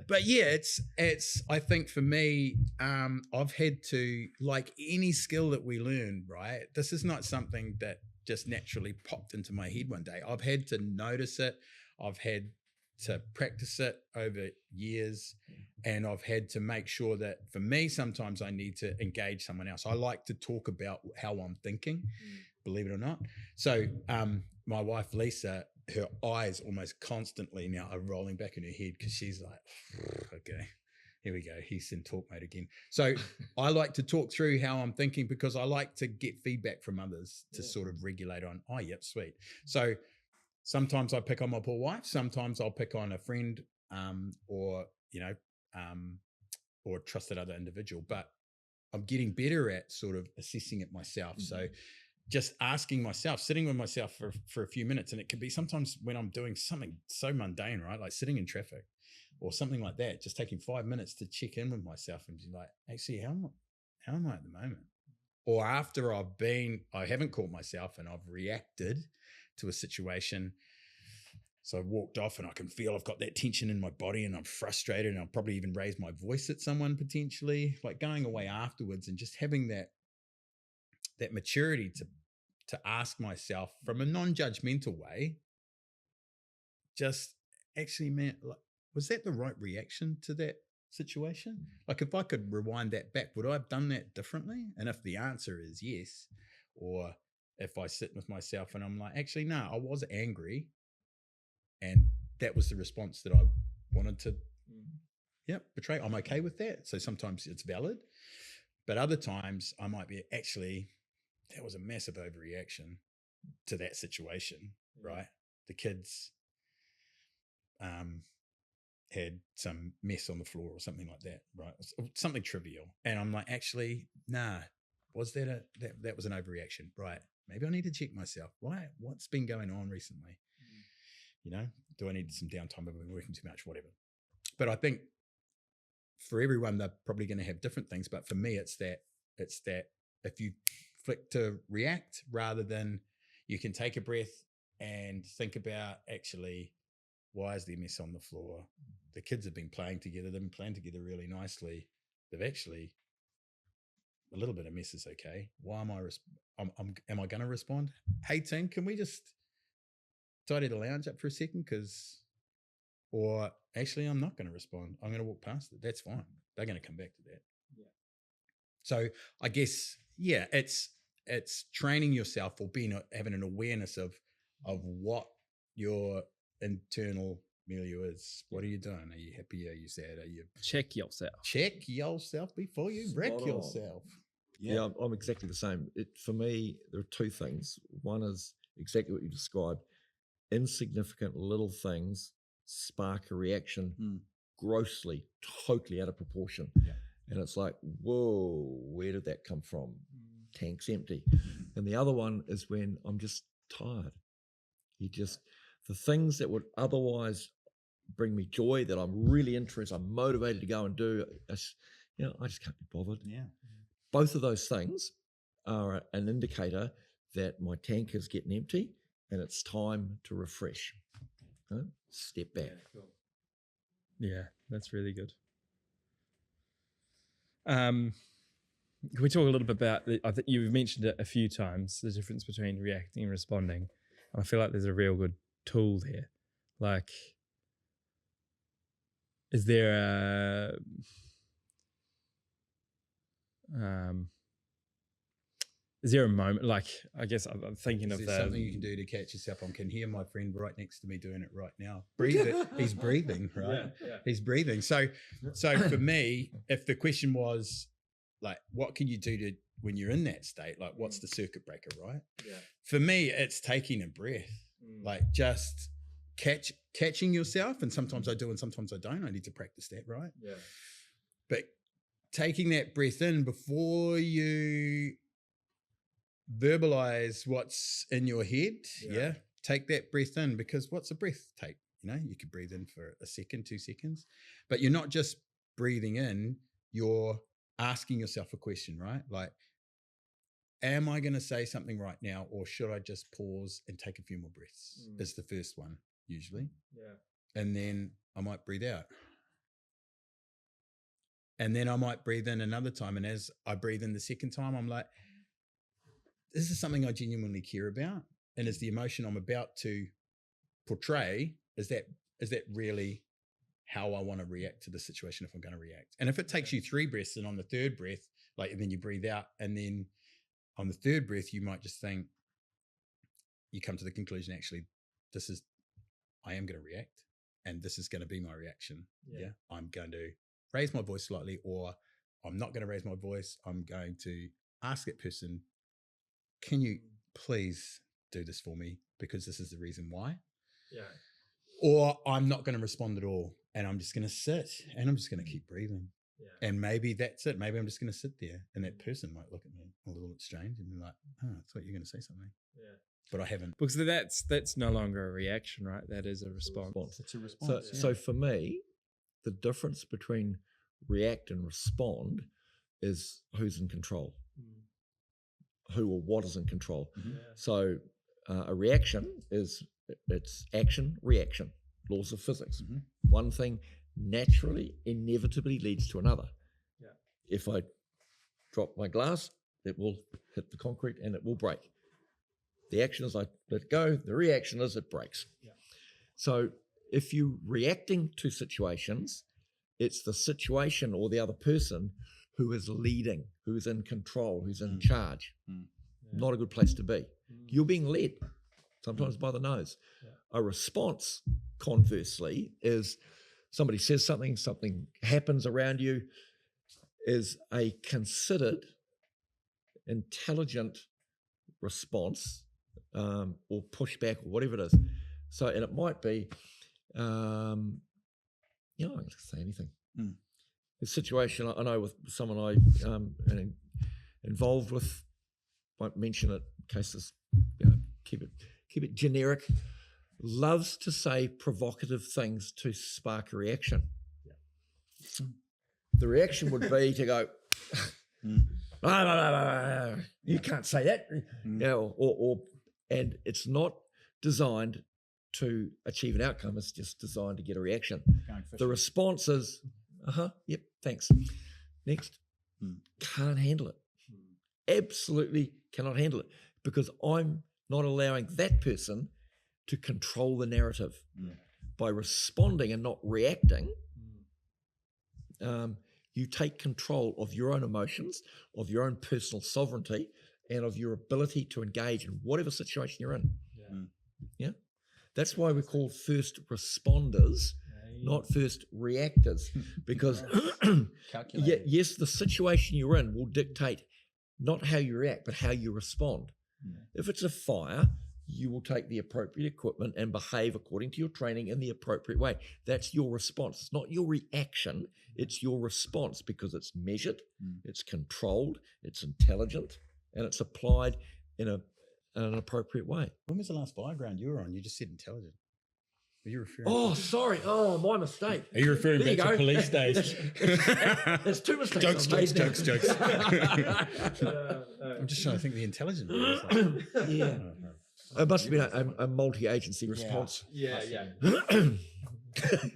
But yeah, it's. I think for me, I've had to, like any skill that we learn, right? This is not something that just naturally popped into my head one day. I've had to notice it. I've had to practice it over years, and I've had to make sure that for me, sometimes I need to engage someone else. I like to talk about how I'm thinking, believe it or not. So my wife, Lisa, her eyes almost constantly now are rolling back in her head because she's like, okay, here we go. He's in talk mode again. So I like to talk through how I'm thinking, because I like to get feedback from others to sort of regulate on, oh, yep, sweet. So sometimes I pick on my poor wife. Sometimes I'll pick on a friend or a trusted other individual. But I'm getting better at sort of assessing it myself. So just asking myself, sitting with myself for a few minutes. And it can be sometimes when I'm doing something so mundane, right? Like sitting in traffic or something like that, just taking 5 minutes to check in with myself and be like, actually, how am I at the moment? Or after I haven't caught myself and I've reacted to a situation. So I walked off and I can feel I've got that tension in my body and I'm frustrated, and I'll probably even raise my voice at someone potentially, like going away afterwards and just having that maturity to ask myself from a non-judgmental way, just actually, man, like, was that the right reaction to that situation? Like if I could rewind that back, would I have done that differently? And if the answer is yes, Or if I sit with myself and I'm like, actually, no, I was angry, and that was the response that I wanted to portray. I'm okay with that. So sometimes it's valid, but other times I might be, actually, that was a massive overreaction to that situation, right? The kids had some mess on the floor or something like that, right? Something trivial. And I'm like, actually, nah, was that that was an overreaction, right? Maybe I need to check myself. What's been going on recently? You know, do I need some downtime? Have I been working too much? Whatever. But I think for everyone, they're probably going to have different things. But for me, it's that if you flick to react rather than, you can take a breath and think about, actually, why is there mess on the floor? The kids have been playing together. They've been playing together really nicely. They've actually, a little bit of mess is okay. Why am I going to respond? Hey team, can we just tidy the lounge up for a second? Or actually, I'm not going to respond. I'm going to walk past it. That's fine. They're going to come back to that. Yeah. So I guess, it's training yourself, or having an awareness of what your internal milieu is. What are you doing? Are you happy? Are you sad? Check yourself. Check yourself before you wreck yourself. Yeah, I'm exactly the same. For me, there are two things. One is exactly what you described. Insignificant little things spark a reaction grossly, totally out of proportion. Yeah. And it's like, whoa, where did that come from? Tank's empty. And the other one is when I'm just tired. The things that would otherwise bring me joy, that I'm really interested, I'm motivated to go and do, I just can't be bothered. Yeah. Both of those things are an indicator that my tank is getting empty and it's time to refresh. Step back. Yeah, cool. Yeah, that's really good. Can we talk a little bit about, I think you've mentioned it a few times, the difference between reacting and responding. And I feel like there's a real good tool there. Like, is there a moment, like, I guess I'm thinking of something you can do to catch yourself. I can hear my friend right next to me doing it right now. He's breathing, right? Yeah. He's breathing. So for me, if the question was like, what can you do when you're in that state? Like, what's the circuit breaker, right? Yeah. For me, it's taking a breath, like just catching yourself. And sometimes I do, and sometimes I don't. I need to practice that, right? Yeah. But taking that breath in before you verbalize what's in your head. Yeah. Take that breath in, because what's a breath take? You could breathe in for a second, 2 seconds, but you're not just breathing in, you're asking yourself a question, right? Like, am I going to say something right now, or should I just pause and take a few more breaths? Is the first one usually. Yeah. And then I might breathe out. And then I might breathe in another time. And as I breathe in the second time, I'm like, this is something I genuinely care about. And is the emotion I'm about to portray, is that really how I want to react to the situation if I'm going to react? And if it takes you 3 breaths, and on the third breath, and then you breathe out, and then on the third breath, you might just think, you come to the conclusion, actually, I am going to react, and this is going to be my reaction. Yeah. I'm going to raise my voice slightly, or I'm not going to raise my voice. I'm going to ask that person, can you please do this for me? Because this is the reason why. Yeah. Or I'm not going to respond at all, and I'm just going to sit, and I'm just going to keep breathing. Yeah. And maybe that's it. Maybe I'm just going to sit there, and that person might look at me a little bit strange and be like, "Oh, I thought you were going to say something." Yeah. But I haven't. Because that's no longer a reaction, right? That is a response. It's a response. So for me, the difference between react and respond is who's in control. Who or what is in control. Mm-hmm. Yeah. So a reaction it's action, reaction, laws of physics. Mm-hmm. One thing naturally, inevitably leads to another. Yeah. If I drop my glass, it will hit the concrete and it will break. The action is I let go, the reaction is it breaks. Yeah. So if you're reacting to situations, it's the situation or the other person who is leading, who's in control, who's in charge. not a good place to be. You're being led, sometimes by the nose. A response, conversely, is somebody says something happens around you, is a considered, intelligent response or pushback or whatever it is. So, and it might be, I'm not going to say anything. The situation I know with someone I am involved with, won't mention it in case this, keep it generic, loves to say provocative things to spark a reaction. The reaction would be to go, you can't say that, and it's not designed to achieve an outcome. It's just designed to get a reaction. The response is, yep, thanks. Next. Can't handle it. Absolutely cannot handle it, because I'm not allowing that person to control the narrative. By responding and not reacting, you take control of your own emotions, of your own personal sovereignty, and of your ability to engage in whatever situation you're in. Yeah. That's why we're called first responders, not first reactors, because yes, the situation you're in will dictate not how you react, but how you respond. If it's a fire, you will take the appropriate equipment and behave according to your training in the appropriate way. That's your response. It's not your reaction, it's your response, because it's measured, it's controlled, it's intelligent, and it's applied in an appropriate way. When was the last fire ground you were on? You just said intelligent. Are you referring? Oh, sorry. Oh, my mistake. Are you referring back to police days? There's two mistakes. Jokes. I'm just trying to think of the intelligent. Yeah. It must have been a multi-agency response. Yeah.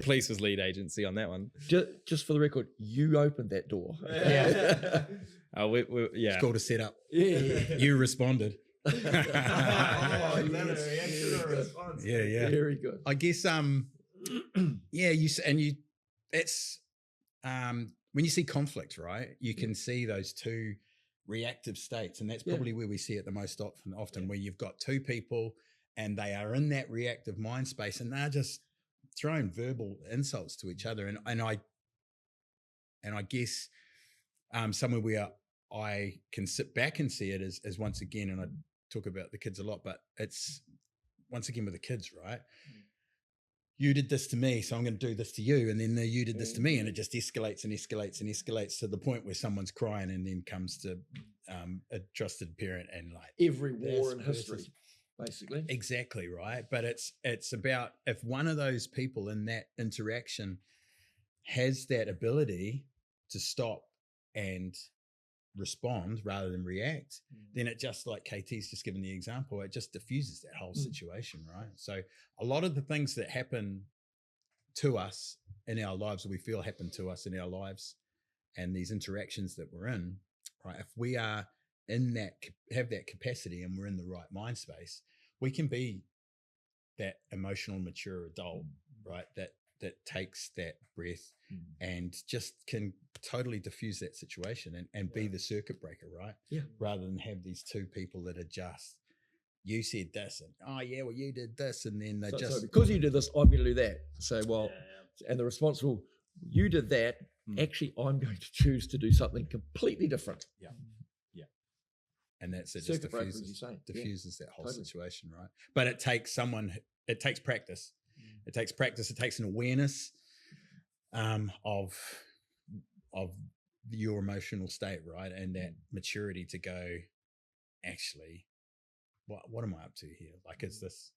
Police was lead agency on that one. Just for the record, you opened that door. Yeah. It's called a setup. Yeah. You responded. Yeah. Very good. I guess it's when you see conflict, right? You can see those two reactive states, and that's probably where we see it the most often where you've got two people and they are in that reactive mind space and they're just throwing verbal insults to each other, and I guess somewhere where I can sit back and see it as once again, and I talk about the kids a lot, but it's once again with the kids, right? You did this to me, so I'm going to do this to you, and then you did this to me, and it just escalates to the point where someone's crying, and then comes to a trusted parent, and like every war in history, basically. Exactly right, but it's about if one of those people in that interaction has that ability to stop and respond rather than react, then it just, like KT's just given the example, it just diffuses that whole situation, right? So a lot of the things that happen to us in our lives, or we feel happen to us in our lives, and these interactions that we're in, right? If we are in that, have that capacity, and we're in the right mind space, we can be that emotional, mature adult, right? That takes that breath and just can totally diffuse that situation and be the circuit breaker, right? Yeah. Rather than have these two people that are just, you said this, and well, you did this, and then they so because you did this, I'm going to do that. So, and the response will, you did that. Actually, I'm going to choose to do something completely different. Yeah. And that's it. Circuit Just diffuses that whole situation, right? But it takes practice. It takes practice. It takes an awareness of your emotional state, right? And that maturity to go, actually, what am I up to here? Like, is this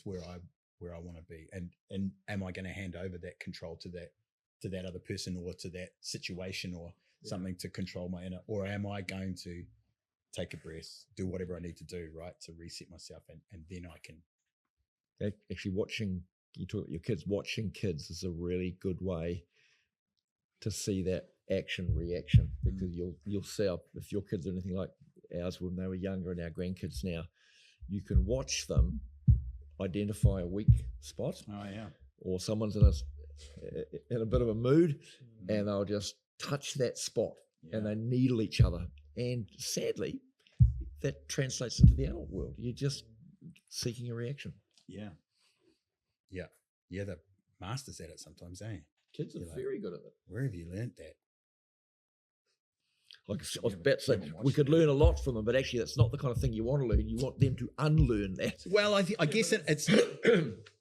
where I want to be? And am I going to hand over that control to that other person, or to that situation, or something to control my inner, or am I going to take a breath, do whatever I need to do, right, to reset myself, and then I can. Actually, you talk about your kids, watching kids is a really good way to see that action reaction, because you'll see if your kids are anything like ours when they were younger, and our grandkids now, you can watch them identify a weak spot. Or someone's in a bit of a mood, and they'll just touch that spot, and they needle each other. And sadly, that translates into the adult world. You're just seeking a reaction. Yeah. The masters at it sometimes, eh? Kids are You're like, very good at it. Where have you learnt that? Like I was about to say, we could learn a lot from them, but actually that's not the kind of thing you want to learn. You want them to unlearn that. Well, I guess it's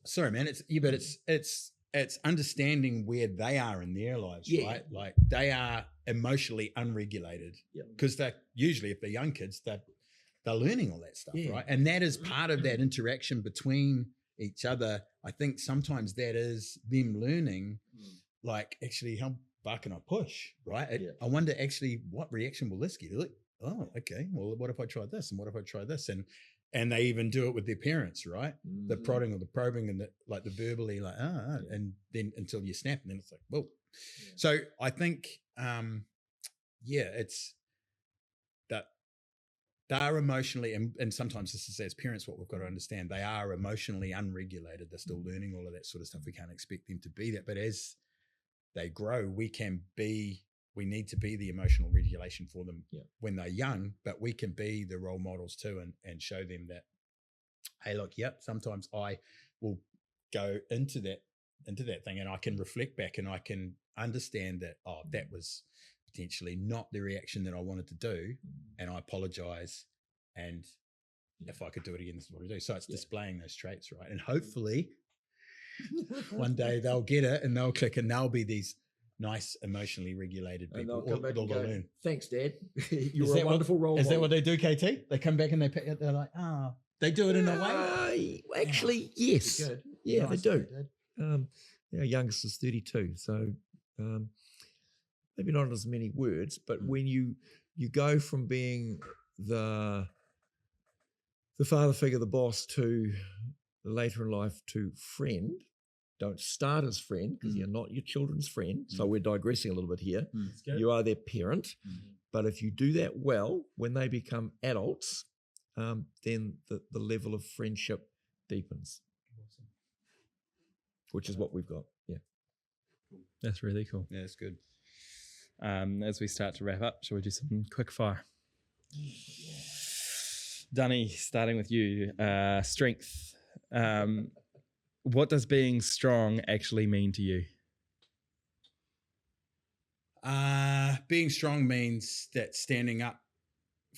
sorry, man. It's understanding where they are in their lives, right? Like they are emotionally unregulated because they're usually, if they're young kids, they're learning all that stuff, right? And that is part of that interaction between each other. I think sometimes that is them learning, like, actually, how far can I push, right? I wonder actually what reaction will this get? Like, oh, okay, well, what if I try this, and what if I try this, and they even do it with their parents, right? The prodding or the probing, and the verbally, like and then until you snap, and then it's like, whoa. So I think, it's that they are emotionally, and sometimes this is as parents what we've got to understand. They are emotionally unregulated. They're still learning all of that sort of stuff. We can't expect them to be that, but as they grow, we need to be the emotional regulation for them when they're young, but we can be the role models too, and show them that, hey, look, sometimes I will go into that thing, and I can reflect back, and I can understand that, that was potentially not the reaction that I wanted to do, and I apologize, and if I could do it again, this is what I do. So it's displaying those traits, right? And hopefully one day they'll get it, and they'll click, and they'll be these nice, emotionally regulated people. And they'll come back and go, learn. Thanks, Dad. You're a wonderful role model. Is that what they do, KT? They come back and they're like, they do it in a way? Actually, yes. Good. Yeah, Nice, they do. Our youngest is 32, so maybe not as many words, but when you go from being the father figure, the boss, to later in life to friend. Don't start as friend because you're not your children's friend. So we're digressing a little bit here. You are their parent. But if you do that well, when they become adults, then the level of friendship deepens, which is what we've got. Yeah. That's really cool. Yeah, it's good. As we start to wrap up, shall we do some quick fire? Dunnie, starting with you. Strength. What does being strong actually mean to you? Being strong means that standing up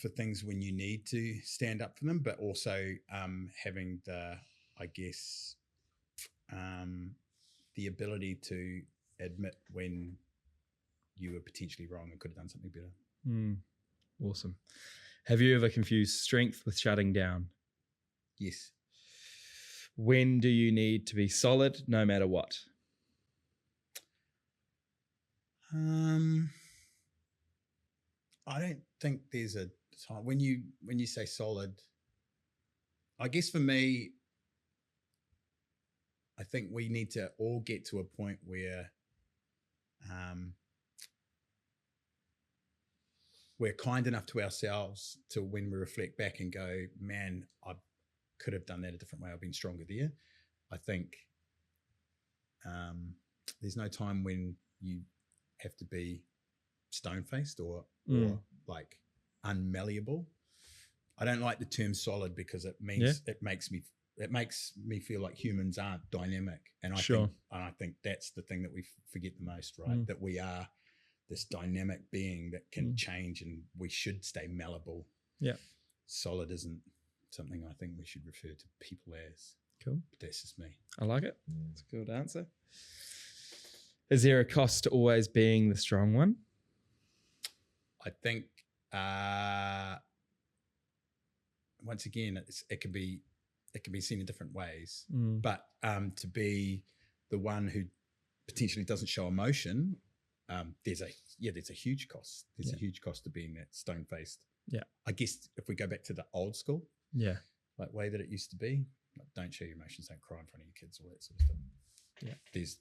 for things when you need to stand up for them, but also having the ability to admit when you were potentially wrong and could have done something better. Awesome. Have you ever confused strength with shutting down? Yes. When do you need to be solid no matter what? I don't think there's a time when you say solid. I guess for me, I think we need to all get to a point where we're kind enough to ourselves to when we reflect back and go, man, I could have done that a different way. I've been stronger there. I think there's no time when you have to be stone-faced or like unmalleable. I don't like the term solid because it means it makes me feel like humans aren't dynamic, and I think that's the thing that we forget the most, right? That we are this dynamic being that can change, and we should stay malleable. Yeah, solid isn't something I think we should refer to people as. Cool. But that's just me. I like it. That's a good answer. Is there a cost to always being the strong one? I think once again, it can be seen in different ways. But to be the one who potentially doesn't show emotion, there's a huge cost. There's a huge cost to being that stone-faced. Yeah. I guess if we go back to the old school, like way that it used to be, like, don't show your emotions, don't cry in front of your kids, all that sort of stuff. Yeah. There's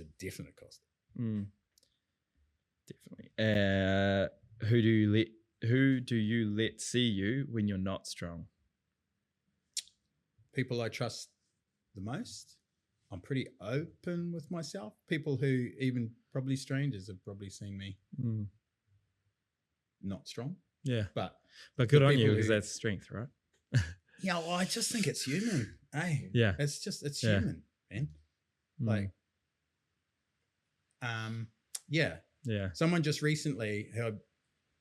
a definite cost. Definitely. Who do you let see you when you're not strong? People I trust the most. I'm pretty open with myself. People who even probably strangers have probably seen me not strong. Yeah. But Good the on you people because who- that's strength, right? yeah, well, I just think it's human. Hey, Yeah. it's Yeah. human, man. Mm. Like, yeah. Yeah. Someone just recently who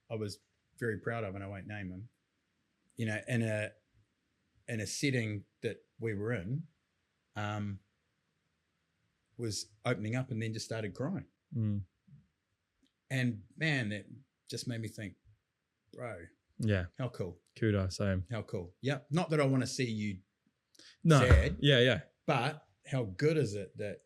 I was very proud of, and I won't name him, you know, in a setting that we were in, was opening up and then just started crying. Mm. And man, that just made me think, bro, Yeah. how cool. Kudos. Same. How cool. Yeah. Not that I want to see you No. sad, Yeah. Yeah. but how good is it that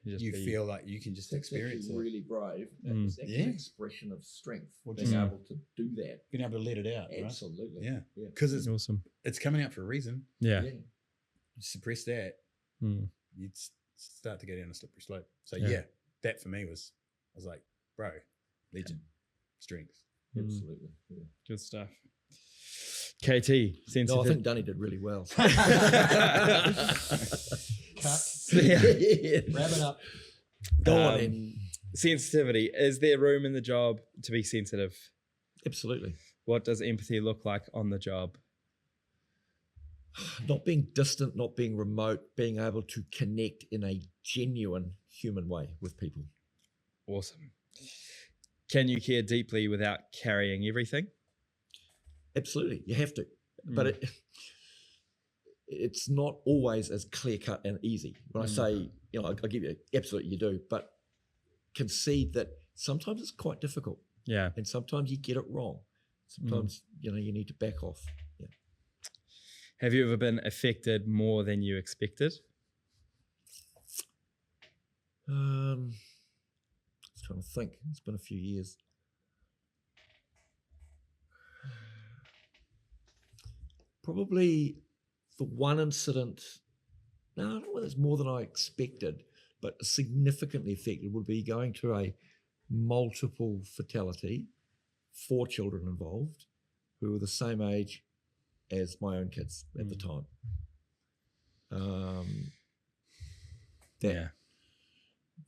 Just you be- feel like you can just That's experience actually it, really brave. That Mm. was actually Yeah. an expression of strength, Well, being just- able to do that. being able to let it out, right? Absolutely. Yeah. Yeah. Because Awesome. it's coming out for a reason. Yeah. Yeah. You suppress that, Mm. you'd start to go down a slippery slope. So Yeah. yeah, that for me was, I was like, bro, legend, strength. Mm. Absolutely. Yeah. Good stuff. KT, No, I sensitive. think Dunnie did really well. Yeah. Wrap it up. Go on then. Sensitivity. Is there room in the job to be sensitive? Absolutely. What does empathy look like on the job? Not being distant, not being remote, being able to connect in a genuine human way with people. Awesome. Can you care deeply without carrying everything? Absolutely. You have to. Mm. But it's not always as clear cut and easy. When I say, you know, I give you absolutely you do, but concede that sometimes it's quite difficult Yeah. and sometimes you get it wrong. Sometimes, you know, you need to back off. Yeah. Have you ever been affected more than you expected? I was trying to think. It's been a few years. Probably the one incident, no, I don't know whether it's more than I expected, but significantly affected would be going to a multiple fatality, 4 children involved, who were the same age as my own kids at the time. Yeah.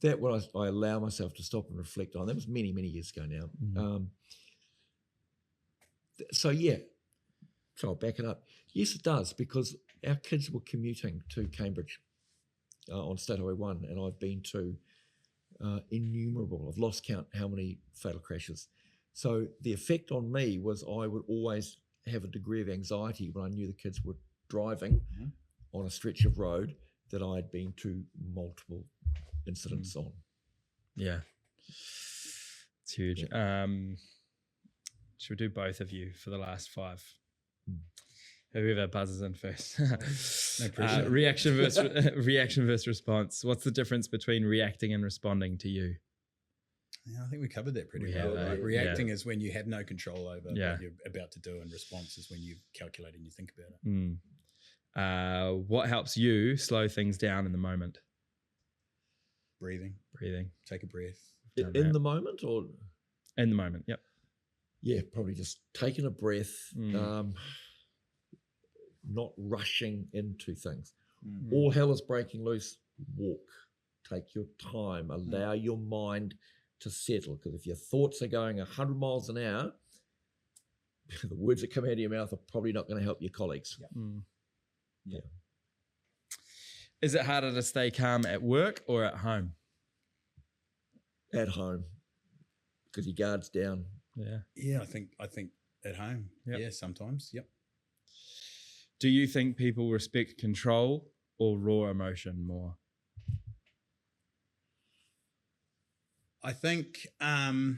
That what I allow myself to stop and reflect on. That was many, many years ago now. So yeah, so I'll back it up. Yes, it does, because our kids were commuting to Cambridge on State Highway 1, and I've been to innumerable. I've lost count how many fatal crashes. So the effect on me was I would always have a degree of anxiety when I knew the kids were driving on a stretch of road that I'd been to multiple incidents on. Yeah. It's huge. Should we do both of you for the last 5? Whoever buzzes in first. No pressure. Reaction versus response. What's the difference between reacting and responding to you? Yeah, I think we covered that pretty We well. have, Like, yeah. reacting is when you have no control over Yeah. what you're about to do, and response is when you calculate and you think about it. What helps you slow things down in the moment? Breathing, Breathing. take a breath. Done In that. the moment, or In the moment. Yep. yeah, probably just taking a breath, not rushing into things. All hell is breaking loose. Walk, take your time, allow your mind to settle. Because if your thoughts are going 100 miles an hour, the words that come out of your mouth are probably not going to help your colleagues. Yeah. Is it harder to stay calm at work or at home? At home, because your guard's down. Yeah. Yeah, I think at home. Yep. Yeah, sometimes. Yep. Do you think people respect control or raw emotion more? I think they're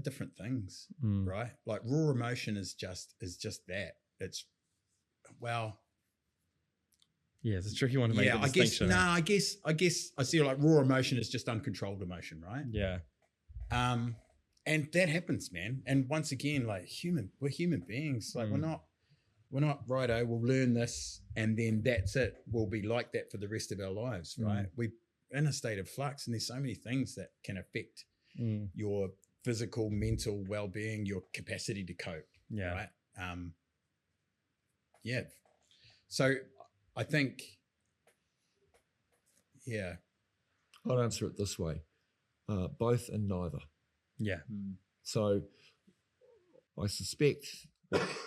different things, right? Like raw emotion is just that. It's Yeah, it's a tricky one to make yeah, the I guess distinction. I guess I see like raw emotion is just uncontrolled emotion, right? Yeah. And that happens, man. And once again, like we're human beings. Like we're not righto, we'll learn this and then that's it. We'll be like that for the rest of our lives, right? We're in a state of flux and there's so many things that can affect your physical, mental well-being, your capacity to cope. Yeah. Right. Yeah. So I think, yeah. I'd answer it this way: both and neither. Yeah. So I suspect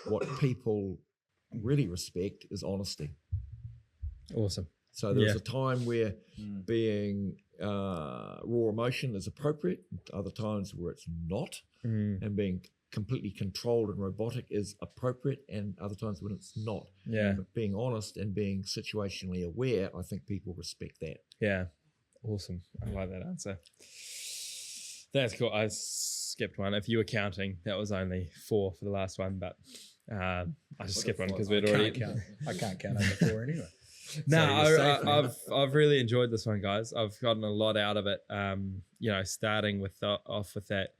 what people really respect is honesty. Awesome. So there was a time where being raw emotion is appropriate, other times where it's not, and being completely controlled and robotic is appropriate, and other times when it's not. Yeah. But being honest and being situationally aware, I think people respect that. Yeah. Awesome. I like that answer. That's cool. I skipped one. If you were counting, that was only 4 for the last one, but I just skipped one because we'd already. I can't count over 4 anyway. No, I've really enjoyed this one, guys. I've gotten a lot out of it. Starting off with that,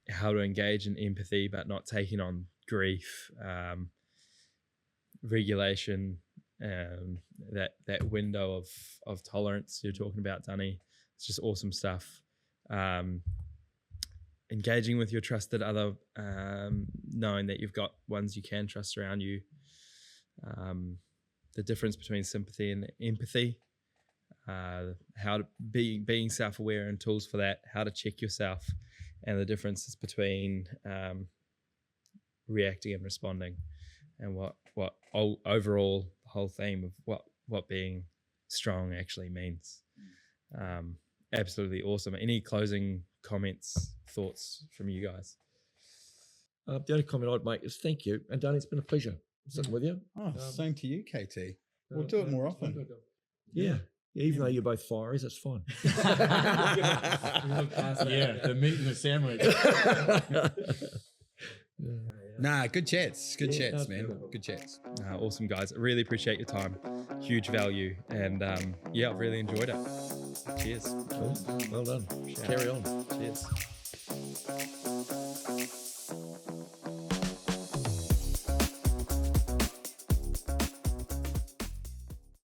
how to engage in empathy, but not taking on grief, regulation, that window of tolerance you're talking about, Dunnie. It's just awesome stuff. Engaging with your trusted other, knowing that you've got ones you can trust around you. The difference between sympathy and empathy, how to being self-aware and tools for that, how to check yourself, and the differences between reacting and responding, and what overall the whole theme of what being strong actually means. Absolutely awesome. Any closing comments, thoughts from you guys? The only comment I'd make is thank you, and Dunnie, it's been a pleasure sitting with you. Oh, same to you, KT. We'll do it more often. Yeah, even though you're both fireys, that's fine. Yeah, the meat and the sandwich. Nah, good chats. Good chats, man. Good chats. Awesome, guys. I really appreciate your time. Huge value. And I've really enjoyed it. Cheers. Well done. Shout Carry on. Cheers.